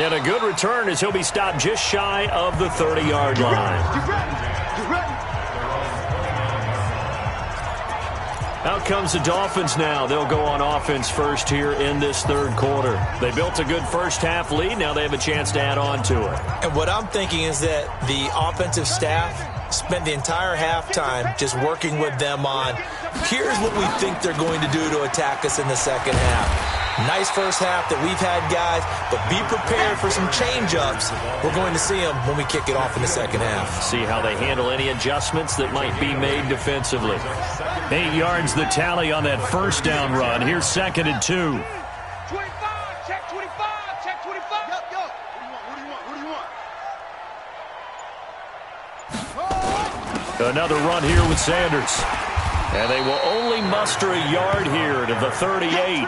And a good return as he'll be stopped just shy of the 30-yard line. Out comes the Dolphins now. They'll go on offense first here in this 3rd quarter. They built a good first half lead. Now they have a chance to add on to it. And what I'm thinking is that the offensive staff spent the entire halftime just working with them on, here's what we think they're going to do to attack us in the second half. Nice first half that we've had, guys, but be prepared for some change-ups. We're going to see them when we kick it off in the second half. See how they handle any adjustments that might be made defensively. 8 yards the tally on that first down run. Here's 2nd and 2. 25, check 25, check 25. Yup, yup. What do you want? What do you want? Another run here with Sanders. And they will only muster a yard here to the 38.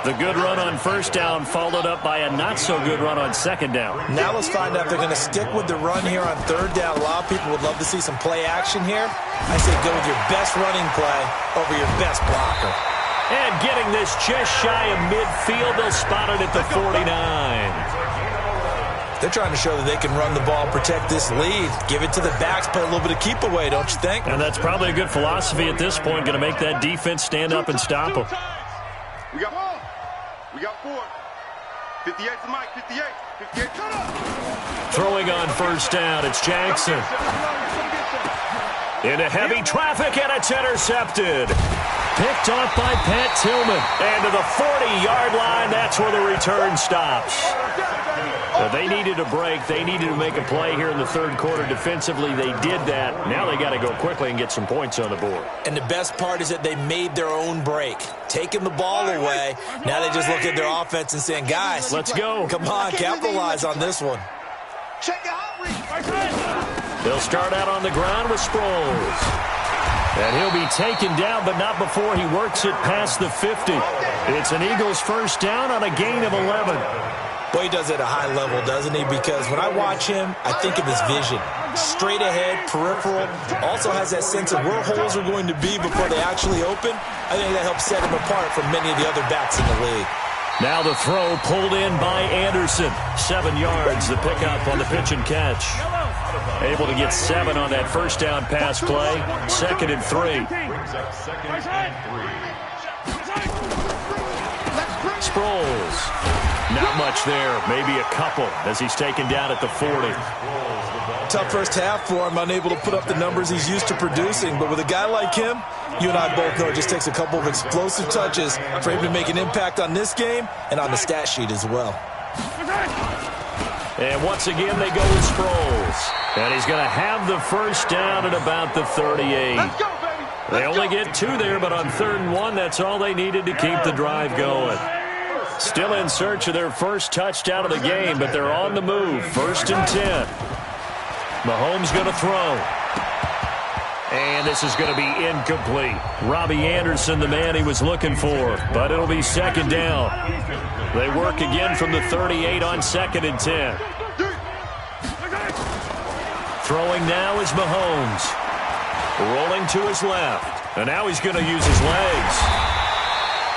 The good run on first down followed up by a not-so-good run on second down. Now let's find out if they're going to stick with the run here on third down. A lot of people would love to see some play action here. I say go with your best running play over your best blocker. And getting this just shy of midfield, they'll spot it at the 49. They're trying to show that they can run the ball, protect this lead. Give it to the backs, play a little bit of keep away, don't you think? And that's probably a good philosophy at this point, going to make that defense stand up and stop them. We got 4. 58 to Mike, 58. 58 to Throwing on first down, it's Jackson. Into heavy traffic, and it's intercepted. Picked off by Pat Tillman. And to the 40-yard line, that's where the return stops. They needed a break. They needed to make a play here in the third quarter defensively. They did that. Now they got to go quickly and get some points on the board. And the best part is that they made their own break. Taking the ball away. Now they just look at their offense and saying, guys, let's go. Come on, capitalize on this one. check your outreach. They'll start out on the ground with Sproles. And he'll be taken down, but not before he works it past the 50. It's an Eagles first down on a gain of 11. Boy, he does it at a high level, doesn't he? Because when I watch him, I think of his vision. Straight ahead, peripheral. Also has that sense of where holes are going to be before they actually open. I think that helps set him apart from many of the other backs in the league. Now the throw pulled in by Anderson. 7 yards, the pickup on the pitch and catch. Able to get 7 on that first down pass play. 2nd and 3. Sproles. Not much there. Maybe a couple as he's taken down at the 40. Tough first half for him, unable to put up the numbers he's used to producing. But with a guy like him, you and I both know it just takes a couple of explosive touches for him to make an impact on this game and on the stat sheet as well. And once again, they go with Sproles. And he's going to have the first down at about the 38. Let's go, baby. They only get 2 there, but on 3rd and 1, that's all they needed to keep the drive going. Still in search of their first touchdown of the game, but they're on the move. 1st and 10. Mahomes going to throw. And this is going to be incomplete. Robbie Anderson, the man he was looking for, but it'll be 2nd down. They work again from the 38 on 2nd and 10. Throwing now is Mahomes. Rolling to his left. And now he's going to use his legs.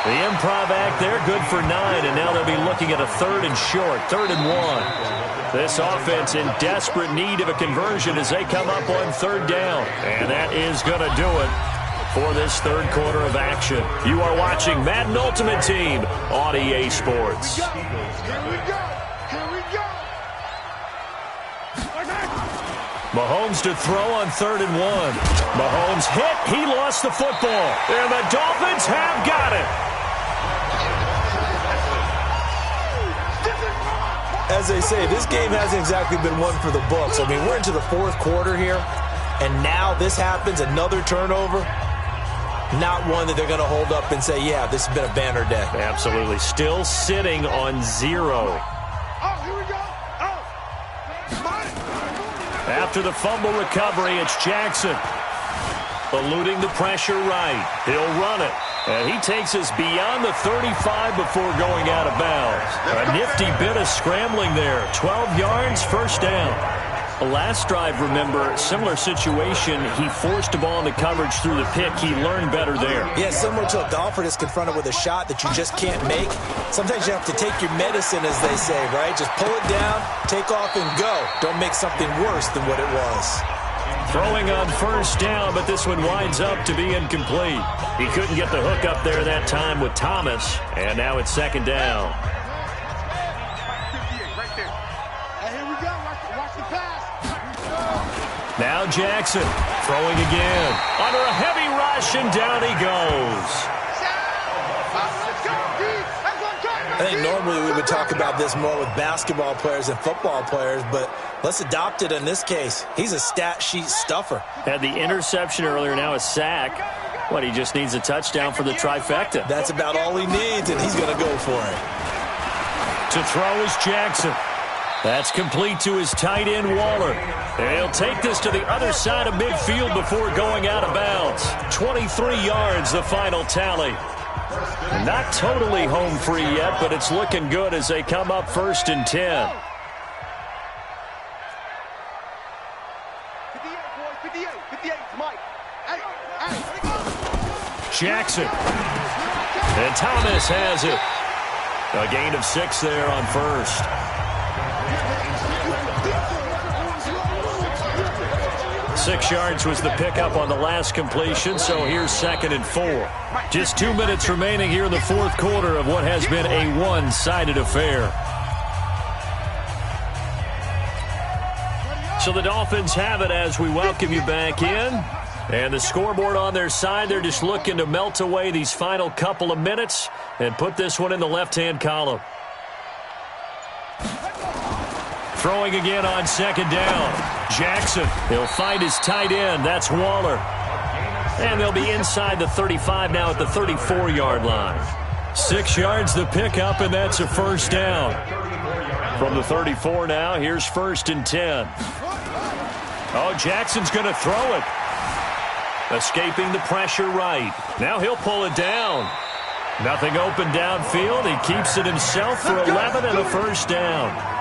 The improv act there, good for 9, and now they'll be looking at a 3rd and short, 3rd and 1. This offense in desperate need of a conversion as they come up on 3rd down. And that is going to do it for this 3rd quarter of action. You are watching Madden Ultimate Team on EA Sports. Here we go. Here we go. Mahomes to throw on 3rd and 1. Mahomes hit. He lost the football. And the Dolphins have got it. As they say, this game hasn't exactly been one for the books. I mean, we're into the 4th quarter here, and now this happens, another turnover. Not one that they're going to hold up and say, yeah, this has been a banner day. Absolutely. Still sitting on 0. Oh, here we go. Oh. After the fumble recovery, it's Jackson. Eluding the pressure right. He'll run it. And he takes us beyond the 35 before going out of bounds. A nifty bit of scrambling there. 12 yards, first down. Last drive, remember, similar situation. He forced a ball into coverage through the pick. He learned better there. Yeah, similar to a golfer that's confronted with a shot that you just can't make. Sometimes you have to take your medicine, as they say, right? Just pull it down, take off, and go. Don't make something worse than what it was. Throwing on first down, but this one winds up to be incomplete. He couldn't get the hook up there that time with Thomas, and now it's 2nd down. Right there. Hey, here we go. Watch the pass. Now Jackson throwing again. Under a heavy rush, and down he goes. Let's go. think normally we would talk about this more with basketball players and football players, but let's adopt it in this case. He's a stat sheet stuffer. Had the interception earlier, now a sack. What, he just needs a touchdown for the trifecta. That's about all he needs, and he's going to go for it. To throw is Jackson. That's complete to his tight end, Waller. And he'll take this to the other side of midfield before going out of bounds. 23 yards, the final tally. Not totally home free yet, but it's looking good as they come up 1st and 10. 58, Mike. Jackson. And Thomas has it. A gain of 6 there on first. 6 yards was the pickup on the last completion, so here's 2nd and 4. Just 2 minutes remaining here in the 4th quarter of what has been a one-sided affair. So the Dolphins have it as we welcome you back in. And the scoreboard on their side, they're just looking to melt away these final couple of minutes and put this one in the left-hand column. Throwing again on 2nd down. Jackson, he'll find his tight end. That's Waller. And they'll be inside the 35 now at the 34-yard line. 6 yards the pickup, and that's a 1st down. From the 34 now, here's 1st and 10. Oh, Jackson's going to throw it. Escaping the pressure right. Now he'll pull it down. Nothing open downfield. He keeps it himself for 11 and a 1st down.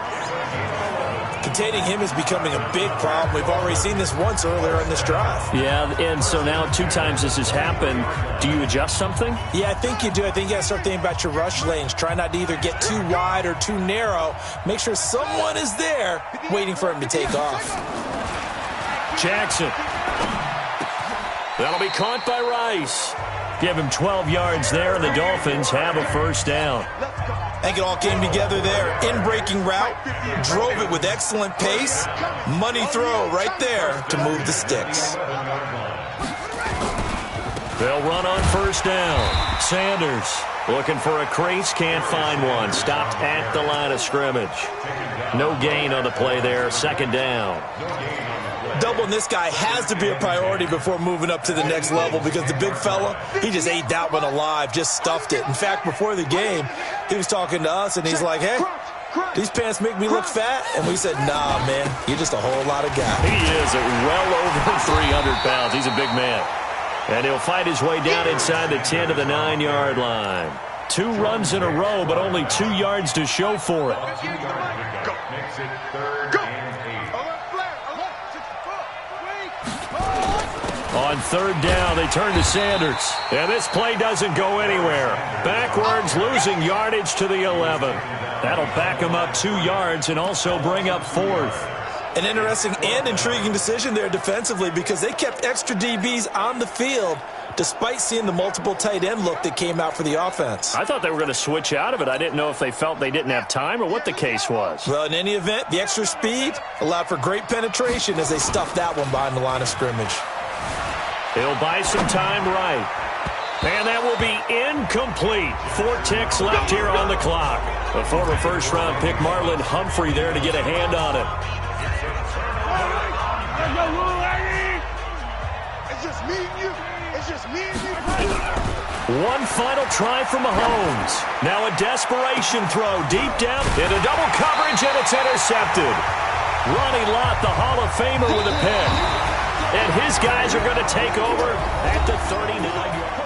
Containing him is becoming a big problem. We've already seen this once earlier in this drive. Yeah, and so now 2 times this has happened. Do you adjust something? Yeah, I think you do. I think you got to start thinking about your rush lanes. Try not to either get too wide or too narrow. Make sure someone is there waiting for him to take off. Jackson. That'll be caught by Rice. Give him 12 yards there, and the Dolphins have a 1st down. I think it all came together there. In-breaking route, drove it with excellent pace. Money throw right there to move the sticks. They'll run on 1st down. Sanders looking for a crease, can't find one. Stopped at the line of scrimmage. No gain on the play there, 2nd down. Doubling this guy has to be a priority before moving up to the next level because the big fella, he just ate that one alive, just stuffed it. In fact, before the game, he was talking to us, and he's like, hey, these pants make me look fat? And we said, nah, man, you're just a whole lot of guy. He is at well over 300 pounds. He's a big man. And he'll fight his way down inside the 10 to the 9-yard line. 2 runs in a row, but only 2 yards to show for it. Makes it 3rd and 8. On 3rd down, they turn to Sanders. And this play doesn't go anywhere. Backwards, losing yardage to the 11. That'll back him up 2 yards and also bring up 4th. An interesting and intriguing decision there defensively because they kept extra DBs on the field despite seeing the multiple tight end look that came out for the offense. I thought they were going to switch out of it. I didn't know if they felt they didn't have time or what the case was. Well, in any event, the extra speed allowed for great penetration as they stuffed that one behind the line of scrimmage. He'll buy some time right. And that will be incomplete. 4 ticks left here on the clock. The former first-round pick Marlon Humphrey there to get a hand on it. It's just me and you. It's just me and you. One final try from Mahomes. Now a desperation throw deep down into double coverage, and it's intercepted. Ronnie Lott, the Hall of Famer, with a pick. And his guys are going to take over at the 39-yard line.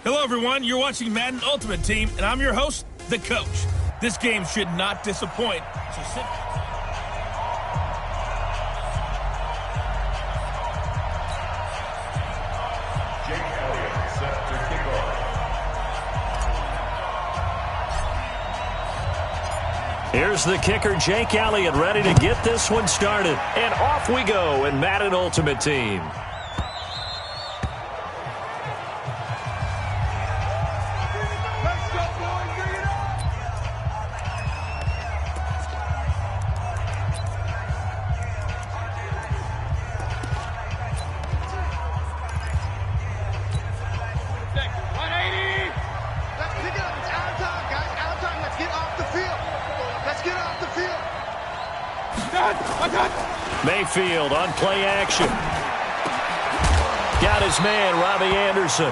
Hello, everyone. You're watching Madden Ultimate Team, and I'm your host, the coach. This game should not disappoint, so sit back. Here's the kicker, Jake Elliott, ready to get this one started. And off we go in Madden Ultimate Team. Mayfield on play action. Got his man, Robbie Anderson.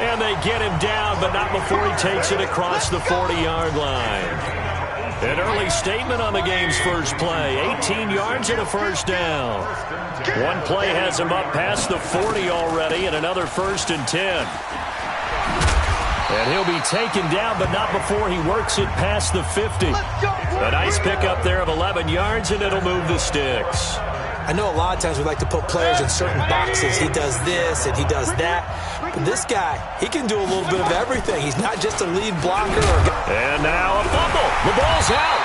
And they get him down, but not before he takes it across the 40-yard line. An early statement on the game's first play. 18 yards and a first down. One play has him up past the 40 already, and another 1st and 10. And he'll be taken down, but not before he works it past the 50. A nice pickup there of 11 yards, and it'll move the sticks. I know a lot of times we like to put players in certain boxes. He does this and he does that. But this guy, he can do a little bit of everything. He's not just a lead blocker. And now a fumble. The ball's out.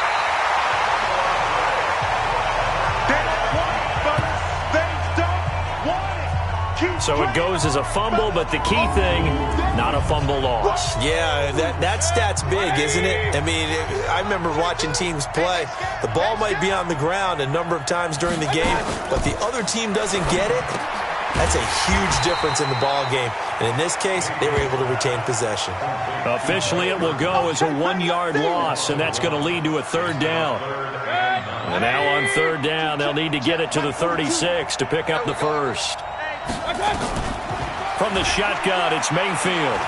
So it goes as a fumble, but the key thing, not a fumble loss. Yeah, that stat's big, isn't it? I mean, I remember watching teams play. The ball might be on the ground a number of times during the game, but the other team doesn't get it. That's a huge difference in the ball game. And in this case, they were able to retain possession. Officially, it will go as a 1-yard loss, and that's going to lead to a 3rd down. And now on 3rd down, they'll need to get it to the 36 to pick up the first. From the shotgun, it's Mayfield.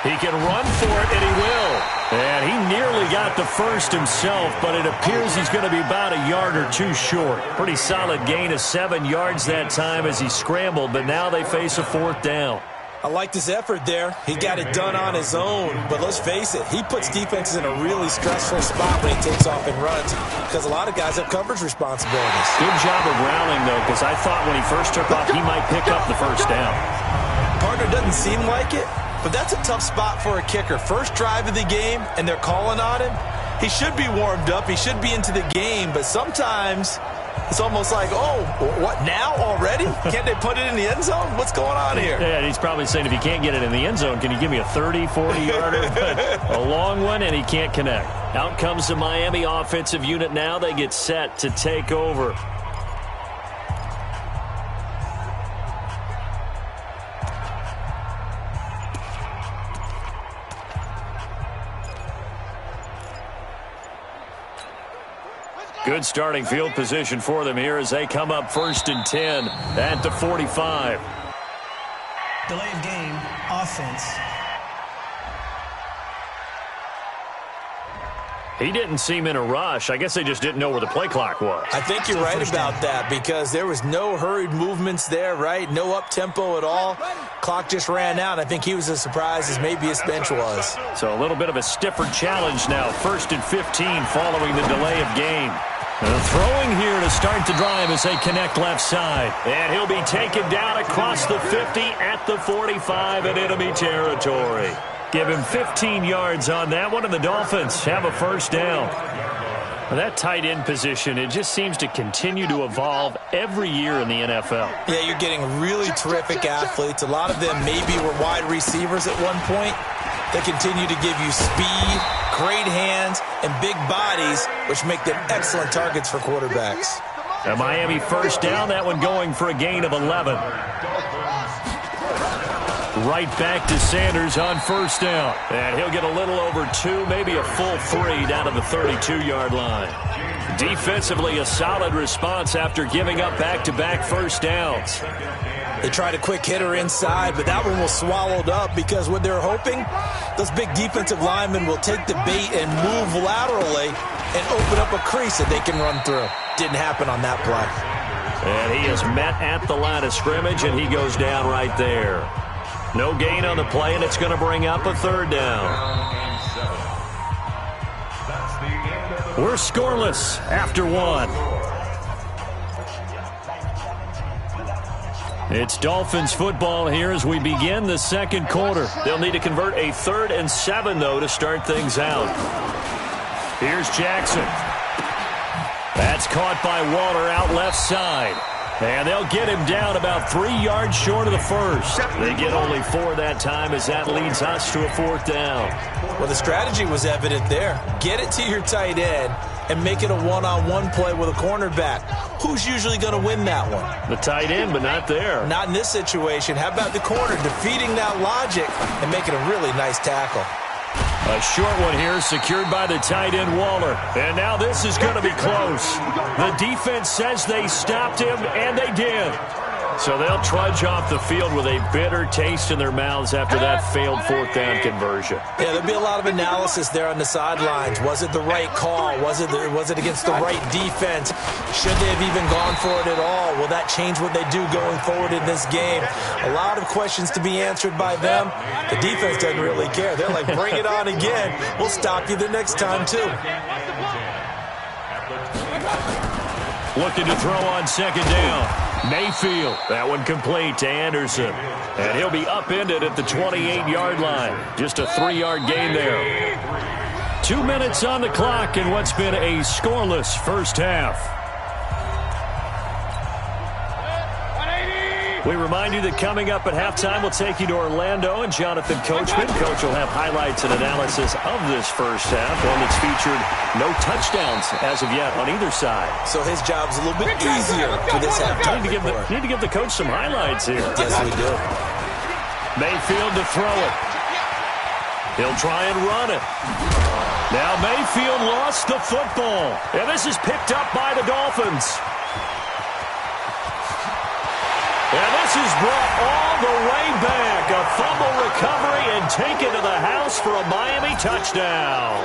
He can run for it, and he will. And he nearly got the first himself, but it appears he's going to be about a yard or two short. Pretty solid gain of 7 yards that time as he scrambled, but now they face a 4th down. I liked his effort there. He got it done on his own. But let's face it, he puts defenses in a really stressful spot when he takes off and runs because a lot of guys have coverage responsibilities. Good job of rallying, though, because I thought when he first took off, he might pick up the first down. Partner doesn't seem like it, but that's a tough spot for a kicker. First drive of the game, and they're calling on him. He should be warmed up. He should be into the game, but sometimes it's almost like, oh, what, now already? Can't they put it in the end zone? What's going on here? Yeah, he's probably saying if he can't get it in the end zone, can you give me a 30, 40-yarder? A long one, and he can't connect. Out comes the Miami offensive unit now. They get set to take over. Good starting field position for them here as they come up 1st and 10 at the 45. Delay of game, offense. He didn't seem in a rush. I guess they just didn't know where the play clock was. I think you're right about that because there was no hurried movements there, right? No up-tempo at all. Clock just ran out. I think he was as surprised as maybe his bench was. So a little bit of a stiffer challenge now. 1st and 15 following the delay of game. Throwing here to start the drive as they connect left side. And he'll be taken down across the 50 at the 45 in enemy territory. Give him 15 yards on that one, and the Dolphins have a 1st down. That tight end position, it just seems to continue to evolve every year in the NFL. Yeah, you're getting really terrific athletes. A lot of them maybe were wide receivers at one point. They continue to give you speed, great hands, and big bodies, which make them excellent targets for quarterbacks. A Miami 1st down, that one going for a gain of 11. Right back to Sanders on 1st down. And he'll get a little over 2, maybe a full 3 down to the 32-yard line. Defensively, a solid response after giving up back-to-back 1st downs. They tried a quick hitter inside, but that one was swallowed up because what they're hoping, those big defensive linemen will take the bait and move laterally and open up a crease that they can run through. Didn't happen on that play. And he is met at the line of scrimmage, and he goes down right there. No gain on the play, and it's going to bring up a 3rd down. We're scoreless after 1. It's Dolphins football here as we begin the 2nd quarter. They'll need to convert a 3rd and 7, though, to start things out. Here's Jackson. That's caught by Waller out left side. And they'll get him down about 3 yards short of the 1st. They get only 4 that time as that leads us to a 4th down. Well, the strategy was evident there. Get it to your tight end and make it a one-on-one play with a cornerback. Who's usually going to win that one? The tight end, but not there. Not in this situation. How about the corner defeating that logic and making a really nice tackle? A short one here secured by the tight end Waller. And now this is going to be close. The defense says they stopped him, and they did. So they'll trudge off the field with a bitter taste in their mouths after that failed 4th down conversion. Yeah, there'll be a lot of analysis there on the sidelines. Was it the right call? Was it against the right defense? Should they have even gone for it at all? Will that change what they do going forward in this game? A lot of questions to be answered by them. The defense doesn't really care. They're like, bring it on again. We'll stop you the next time, too. Looking to throw on 2nd down. Mayfield, that one complete to Anderson. And he'll be upended at the 28-yard line. Just a 3-yard gain there. 2 minutes on the clock in what's been a scoreless first half. We remind you that coming up at halftime, we'll take you to Orlando and Jonathan Coachman. Coach will have highlights and analysis of this first half, one that's featured no touchdowns as of yet on either side. So his job's a little bit easier for this halftime. Need to give the coach some highlights here. Yes, we do. Mayfield to throw it. He'll try and run it. Now Mayfield lost the football. And this is picked up by the Dolphins. And this is brought all the way back. A fumble recovery and taken to the house for a Miami touchdown.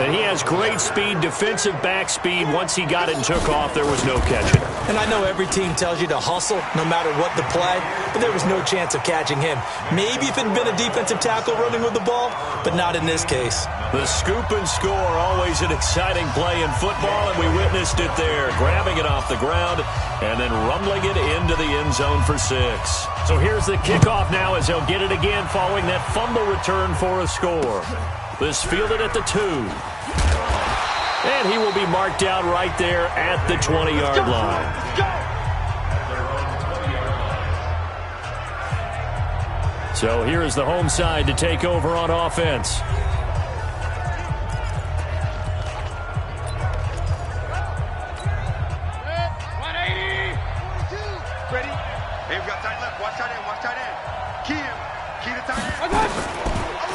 And he has great speed, defensive back speed. Once he got it and took off, there was no catching. And I know every team tells you to hustle no matter what the play, but there was no chance of catching him. Maybe if it had been a defensive tackle running with the ball, but not in this case. The scoop and score, always an exciting play in football, and we witnessed it there. Grabbing it off the ground and then rumbling it into the end zone for 6. So here's the kickoff now as he'll get it again following that fumble return for a score. This fielded at the 2. And he will be marked down right there at the 20-yard line. So here is the home side to take over on offense. Ready? Hey, we got tight left. Watch tight end. Watch tight end. Key him. Key the tight end.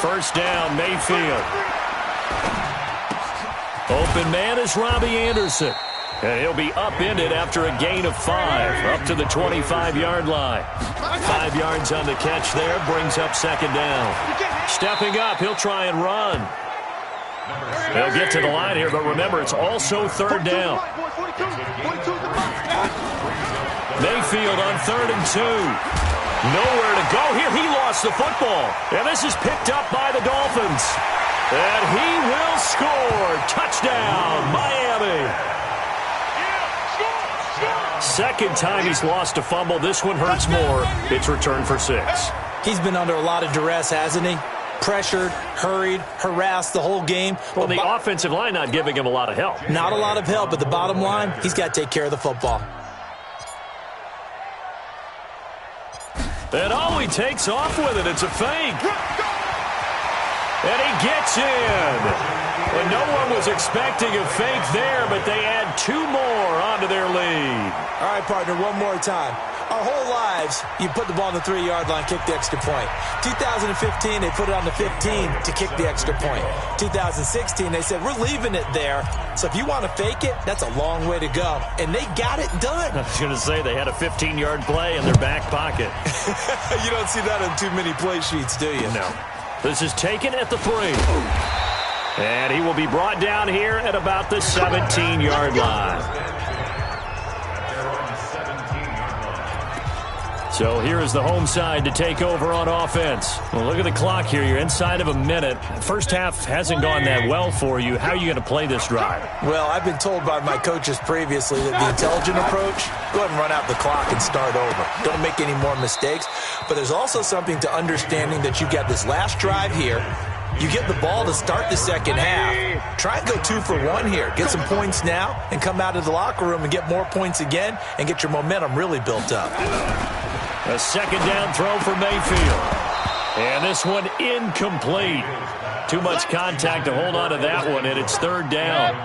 First down, Mayfield. Open man is Robbie Anderson. And he'll be upended after a gain of 5, up to the 25-yard line. 5 yards on the catch there, brings up 2nd down. Stepping up, he'll try and run. They'll get to the line here, but remember, it's also 3rd down. Mayfield on 3rd and 2. Nowhere to go here. He lost the football. And this is picked up by the Dolphins. And he will score. Touchdown, Miami. Second time he's lost a fumble. This one hurts more. It's returned for 6. He's been under a lot of duress, hasn't he? Pressured, hurried, harassed the whole game. Well, the offensive line not giving him a lot of help. Not a lot of help, but the bottom line, he's got to take care of the football. And oh, he takes off with it. It's a fake. And he gets in. And no one was expecting a fake there, but they add 2 more onto their lead. All right, partner, one more time. Our whole lives, you put the ball on the 3-yard line, kick the extra point. 2015, they put it on the 15 to kick the extra point. 2016, they said, we're leaving it there. So if you want to fake it, that's a long way to go. And they got it done. I was going to say, they had a 15-yard play in their back pocket. You don't see that on too many play sheets, do you? No. This is taken at the 3. And he will be brought down here at about the 17-yard line. So here is the home side to take over on offense. Well, look at the clock here. You're inside of a minute. First half hasn't gone that well for you. How are you going to play this drive? Well, I've been told by my coaches previously that the intelligent approach, go ahead and run out the clock and start over. Don't make any more mistakes. But there's also something to understanding that you've got this last drive here. You get the ball to start the second half. Try and go 2 for 1 here. Get some points now and come out of the locker room and get more points again and get your momentum really built up. A second down throw for Mayfield. And this one incomplete. Too much contact to hold on to that one, and it's third down.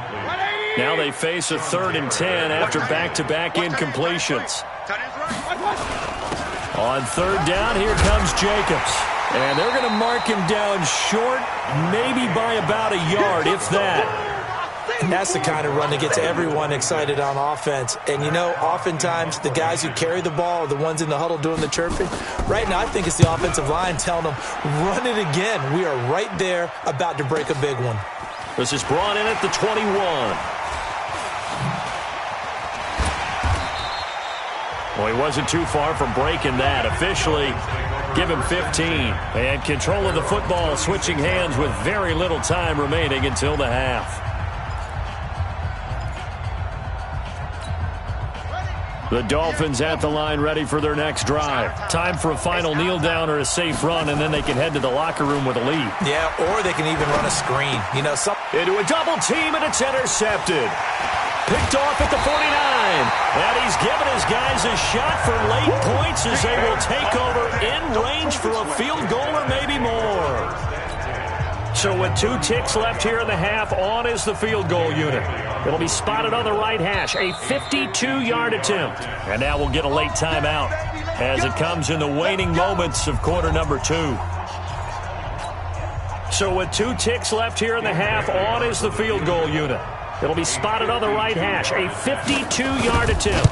Now they face a 3rd and 10 after back-to-back incompletions. On third down, here comes Jacobs. And they're going to mark him down short, maybe by about a yard, if that. And that's the kind of run that gets everyone excited on offense. And, you know, oftentimes the guys who carry the ball are the ones in the huddle doing the chirping. Right now, I think it's the offensive line telling them, run it again. We are right there about to break a big one. This is brought in at the 21. Well, he wasn't too far from breaking that. Officially, give him 15. And control of the football switching hands with very little time remaining until the half. The Dolphins at the line ready for their next drive. Time for a final kneel down or a safe run, and then they can head to the locker room with a lead. Yeah, or they can even run a screen. You know, into a double team, and it's intercepted. Picked off at the 49. And he's given his guys a shot for late points as they will take over in range for a field goal or maybe more. So with 2 ticks left here in the half, on is the field goal unit. It'll be spotted on the right hash, a 52-yard attempt. And now we'll get a late timeout as it comes in the waning moments of quarter number 2. So with 2 ticks left here in the half, on is the field goal unit. It'll be spotted on the right hash, a 52-yard attempt.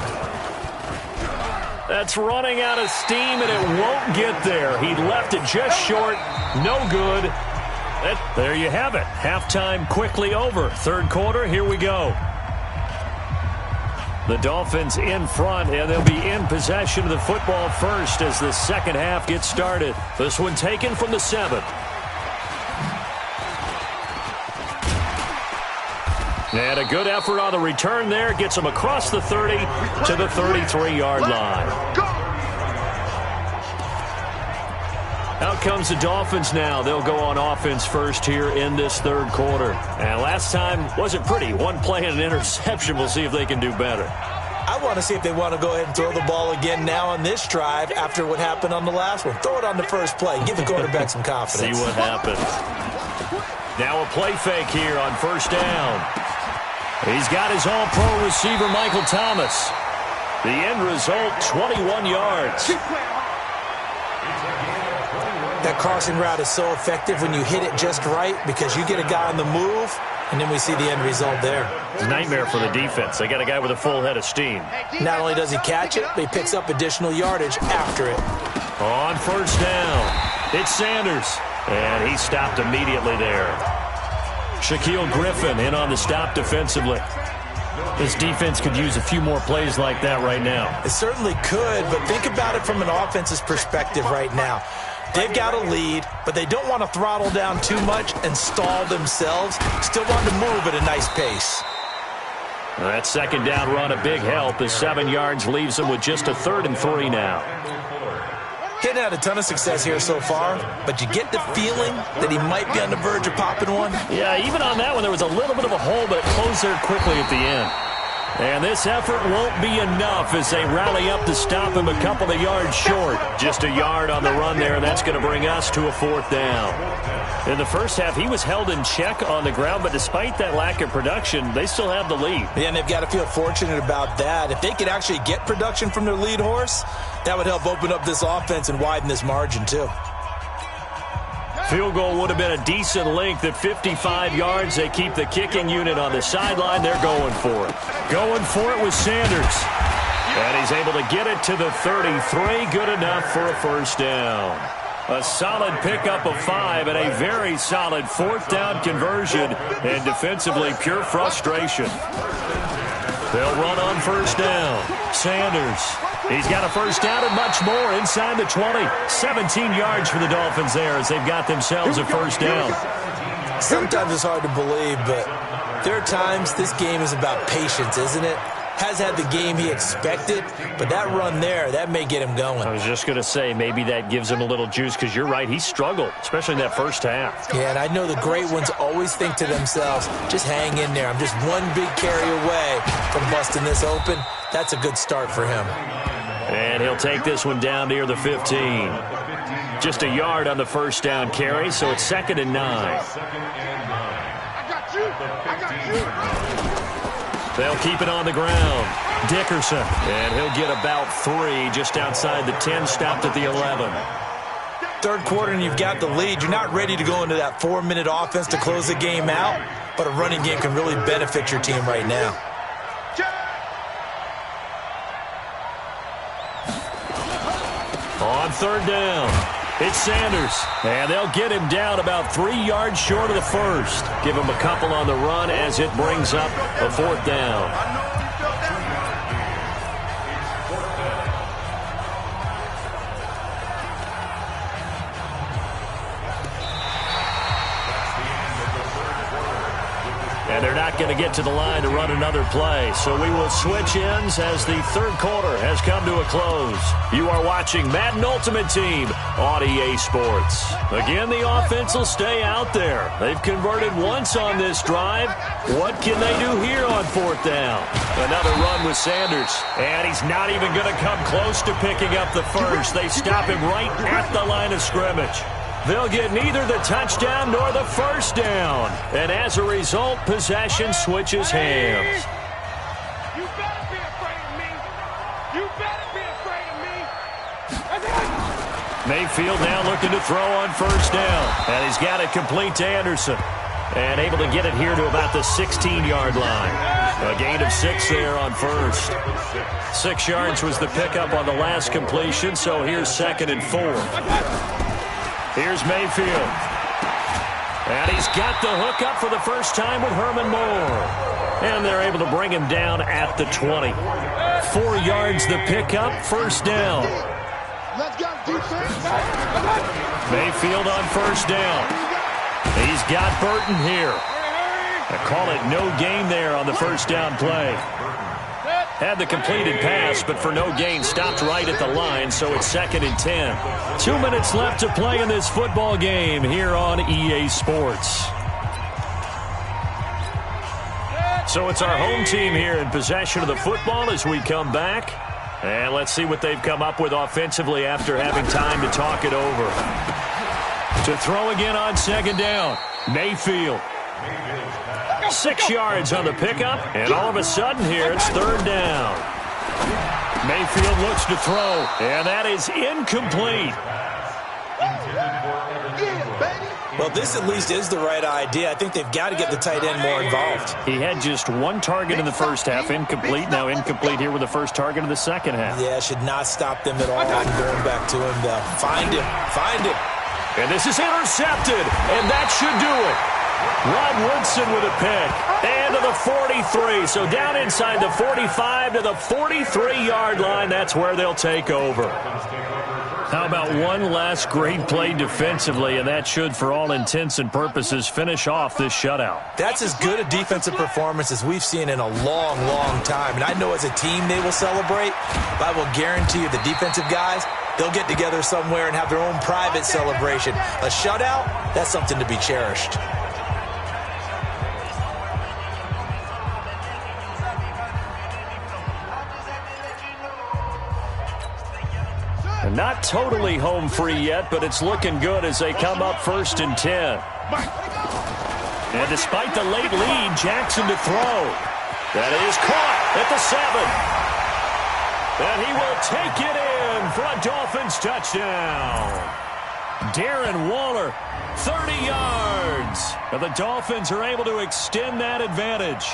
That's running out of steam, and it won't get there. He left it just short. No good. There you have it. Halftime quickly over. Third quarter, here we go. The Dolphins in front, and they'll be in possession of the football first as the second half gets started. This one taken from the 7. And a good effort on the return there. Gets them across the 30 to the 33-yard line. Out comes the Dolphins now. They'll go on offense first here in this third quarter. And last time wasn't pretty. One play and an interception. We'll see if they can do better. I want to see if they want to go ahead and throw the ball again now on this drive after what happened on the last one. Throw it on the first play. Give the quarterback some confidence. See what happens. Now a play fake here on first down. He's got his all-pro receiver, Michael Thomas. The end result, 21 yards. That crossing route is so effective when you hit it just right because you get a guy on the move, and then we see the end result there. It's a nightmare for the defense. They got a guy with a full head of steam. Not only does he catch it, but he picks up additional yardage after it. On first down, it's Sanders. And he stopped immediately there. Shaquille Griffin in on the stop defensively. This defense could use a few more plays like that right now. It certainly could, but think about it from an offense's perspective right now. They've got a lead, but they don't want to throttle down too much and stall themselves. Still want to move at a nice pace. That second down run, a big help. The 7 yards leaves them with just a 3rd and 3 now. Hadn't had a ton of success here so far, but you get the feeling that he might be on the verge of popping one. Yeah, even on that one, there was a little bit of a hole, but it closed there quickly at the end. And this effort won't be enough as they rally up to stop him a couple of yards short. Just a yard on the run there, and that's going to bring us to a 4th down. In the first half, he was held in check on the ground, but despite that lack of production, they still have the lead. Yeah, and they've got to feel fortunate about that. If they could actually get production from their lead horse, that would help open up this offense and widen this margin, too. Field goal would have been a decent length at 55 yards. They keep the kicking unit on the sideline. They're going for it. Going for it with Sanders. And he's able to get it to the 33. Good enough for a first down. A solid pickup of 5 and a very solid 4th down conversion. And defensively, pure frustration. They'll run on first down. Sanders He's got a first down and much more inside the 20. 17 yards for the Dolphins there as they've got themselves a first down. Sometimes it's hard to believe, but there are times this game is about patience, isn't it? Has had the game he expected, but that run there, that may get him going. I was just going to say, maybe that gives him a little juice because you're right, he struggled, especially in that first half. Yeah, and I know the great ones always think to themselves, just hang in there. I'm just one big carry away from busting this open. That's a good start for him. And he'll take this one down near the 15. Just a yard on the first down carry, so it's 2nd and 9. I got you. They'll keep it on the ground. Dickerson, and he'll get about 3 just outside the 10, stopped at the 11. Third quarter and you've got the lead. You're not ready to go into that 4-minute offense to close the game out, but a running game can really benefit your team right now. On 3rd down, it's Sanders, and they'll get him down about 3 yards short of the first. Give him a couple on the run as it brings up a 4th down. And they're not going to get to the line to run another play. So we will switch ends as the third quarter has come to a close. You are watching Madden Ultimate Team on EA Sports. Again, the offense will stay out there. They've converted once on this drive. What can they do here on 4th down? Another run with Sanders. And he's not even going to come close to picking up the first. They stop him right at the line of scrimmage. They'll get neither the touchdown nor the first down. And as a result, possession switches hands. You better be afraid of me. You better be afraid of me. Mayfield now looking to throw on first down. And he's got it complete to Anderson. And able to get it here to about the 16-yard line. A gain of 6 there on first. 6 yards was the pickup on the last completion, so here's 2nd and 4. Here's Mayfield. And he's got the hook up for the first time with Herman Moore. And they're able to bring him down at the 20. 4 yards the pickup, first down. Let's go defense. Mayfield on first down. He's got Burton here. I call it no gain there on the first down play. Had the completed pass, but for no gain, stopped right at the line, so it's 2nd and 10. 2 minutes left to play in this football game here on EA Sports. So it's our home team here in possession of the football as we come back. And let's see what they've come up with offensively after having time to talk it over. To throw again on 2nd down, Mayfield. 6 yards on the pickup, and all of a sudden here it's 3rd down. Mayfield looks to throw, and that is incomplete. Well, this at least is the right idea. I think they've got to get the tight end more involved. He had just 1 target in the first half, incomplete. Now incomplete here with the first target of the second half. Yeah, should not stop them at all. I'm going back to him, though. Find him. And this is intercepted, and that should do it. Rod Woodson with a pick. And to the 43. So down inside the 45 to the 43-yard line. That's where they'll take over. How about one last great play defensively, and that should, for all intents and purposes, finish off this shutout. That's as good a defensive performance as we've seen in a long, long time. And I know as a team they will celebrate, but I will guarantee you the defensive guys, they'll get together somewhere and have their own private celebration. A shutout, that's something to be cherished. And not totally home free yet, but it's looking good as they come up 1st and 10. And despite the late lead, Jackson to throw. That is caught at the 7. And he will take it in for a Dolphins touchdown. Darren Waller, 30 yards. And the Dolphins are able to extend that advantage.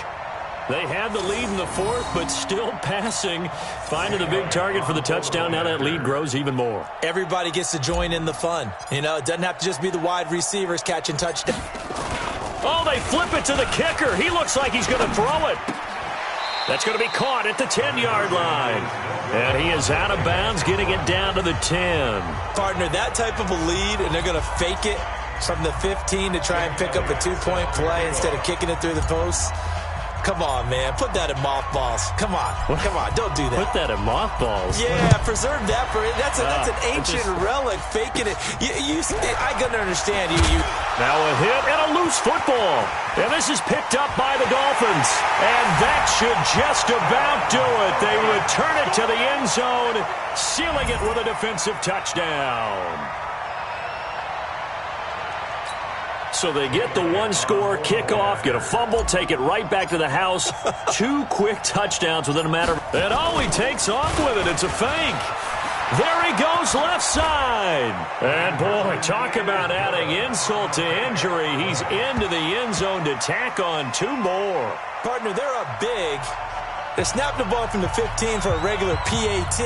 They had the lead in the 4th, but still passing. Finding the big target for the touchdown. Now that lead grows even more. Everybody gets to join in the fun. You know, it doesn't have to just be the wide receivers catching touchdowns. Oh, they flip it to the kicker. He looks like he's going to throw it. That's going to be caught at the 10-yard line. And he is out of bounds, getting it down to the 10. Partner, that type of a lead, and they're going to fake it from the 15 to try and pick up a 2-point play instead of kicking it through the posts. Come on, man. Put that in mothballs. Come on. What? Come on. Don't do that. Put that in mothballs? Yeah, preserve that for it. That's an ancient relic, faking it. I couldn't understand you. Now a hit and a loose football. And this is picked up by the Dolphins. And that should just about do it. They return it to the end zone, sealing it with a defensive touchdown. So they get the one-score kickoff, get a fumble, take it right back to the house. 2 quick touchdowns within a matter of... And oh, he takes off with it. It's a fake. There he goes, left side. And, boy, talk about adding insult to injury. He's into the end zone to tack on 2 more. Partner, they're up big. They snap the ball from the 15 for a regular PAT,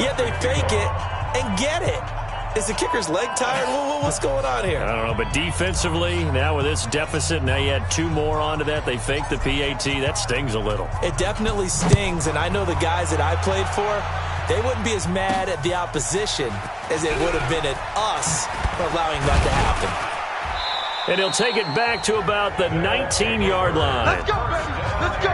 yet they fake it and get it. Is the kicker's leg tired? What's going on here? I don't know, but defensively, now with this deficit, now you add 2 more onto that. They fake the PAT. That stings a little. It definitely stings, and I know the guys that I played for, they wouldn't be as mad at the opposition as they would have been at us for allowing that to happen. And he'll take it back to about the 19-yard line. Let's go, baby. Let's go.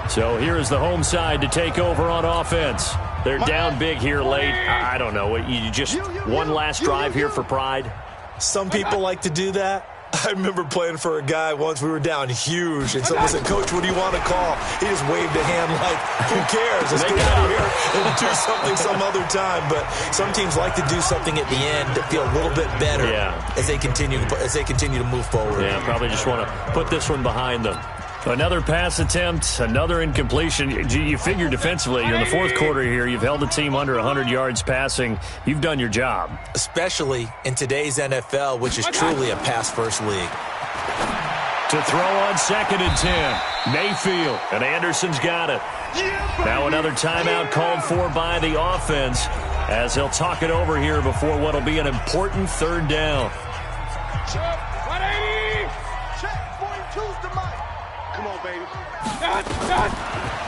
So here is the home side to take over on offense. They're down big here late. I don't know. You just one last drive here for pride? Some people like to do that. I remember playing for a guy once. We were down huge, and someone said, "Coach, what do you want to call?" He just waved a hand like, "Who cares? Let's get out of here and do something some other time." But some teams like to do something at the end to feel a little bit better as they continue to move forward. Yeah, probably just want to put this one behind them. Another pass attempt, another incompletion. You figure defensively, you're in the fourth quarter here. You've held the team under 100 yards passing. You've done your job. Especially in today's NFL, which is truly a pass-first league. To throw on 2nd and 10. Mayfield, and Anderson's got it. Now another timeout called for by the offense as they'll talk it over here before what will be an important 3rd down. Check, 180. Check, 42's the mic. Come on, baby.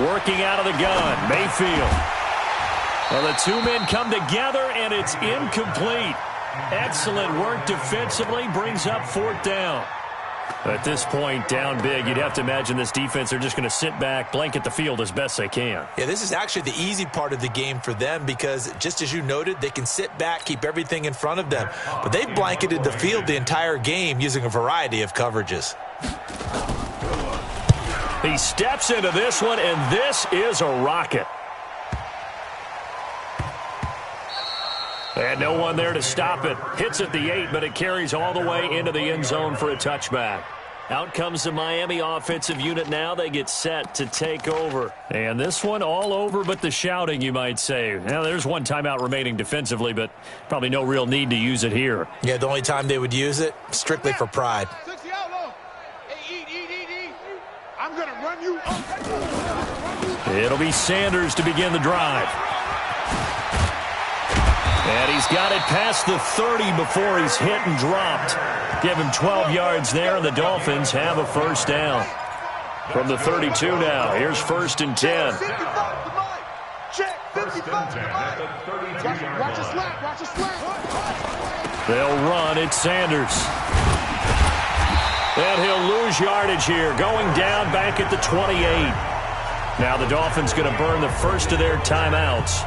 Working out of the gun, Mayfield. Well, the 2 men come together, and it's incomplete. Excellent work defensively, brings up 4th down. At this point, down big, you'd have to imagine this defense, they're just going to sit back, blanket the field as best they can. Yeah, this is actually the easy part of the game for them because, just as you noted, they can sit back, keep everything in front of them. But they've blanketed the field the entire game using a variety of coverages. He steps into this one, and this is a rocket. And no one there to stop it. Hits at the 8, but it carries all the way into the end zone for a touchback. Out comes the Miami offensive unit now. They get set to take over. And this one all over but the shouting, you might say. Now, there's one timeout remaining defensively, but probably no real need to use it here. Yeah, the only time they would use it, strictly for pride. I'm going to run you up. It'll be Sanders to begin the drive. And he's got it past the 30 before he's hit and dropped. Give him 12 yards there, and the Dolphins have a 1st down. From the 32 now, here's 1st and 10. Check, 55 at the 32-yard Watch a line. slap, watch a slap. They'll run. It's Sanders. And he'll lose yardage here, going down back at the 28. Now the Dolphins going to burn the first of their timeouts.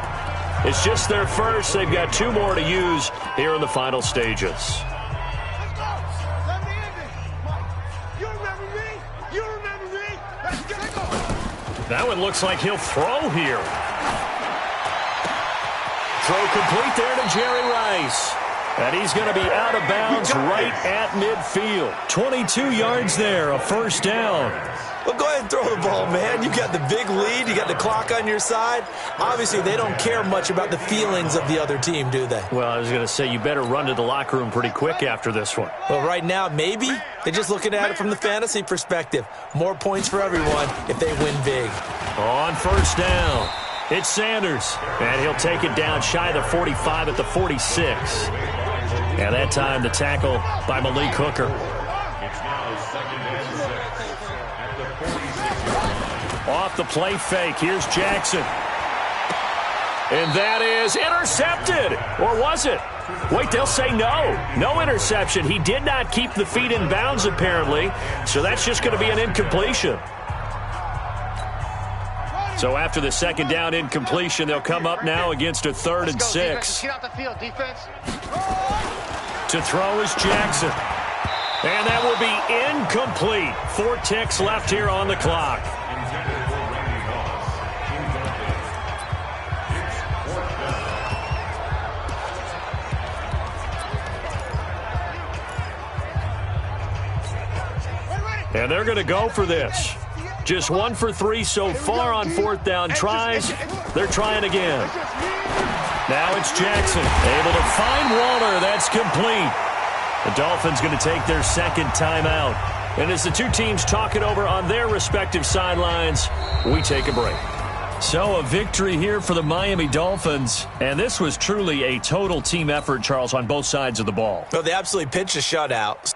It's just their first. They've got 2 more to use here in the final stages. Let's go. Let me in it. You remember me? You remember me? Let's get it going. That one looks like he'll throw here. Throw complete there to Jerry Rice. And he's going to be out of bounds right at midfield. 22 yards there, a 1st down. Well, go ahead and throw the ball, man. You got the big lead. You got the clock on your side. Obviously, they don't care much about the feelings of the other team, do they? Well, I was going to say, you better run to the locker room pretty quick after this one. Well, right now, maybe. They're just looking at it from the fantasy perspective. More points for everyone if they win big. On 1st down, it's Sanders. And he'll take it down shy of the 45 at the 46. And that time, the tackle by Malik Hooker. It's now second and 6 at the 46-yard line. Off the play fake, here's Jackson. And that is intercepted. Or was it? Wait, they'll say no. No interception. He did not keep the feet in bounds, apparently. So that's just going to be an incompletion. So after the second down incompletion, they'll come up now against a 3rd and 6. Get out the field, defense. To throw is Jackson. And that will be incomplete. 4 ticks left here on the clock. Intended for Randy Moss. Incomplete. It's 4th down. And they're going to go for this. Just 1 for 3 so far on 4th down tries. They're trying again. Now it's Jackson. Able to find Waller. That's complete. The Dolphins going to take their second timeout. And as the two teams talk it over on their respective sidelines, we take a break. So a victory here for the Miami Dolphins. And this was truly a total team effort, Charles, on both sides of the ball. Well, they absolutely pitched a shutout.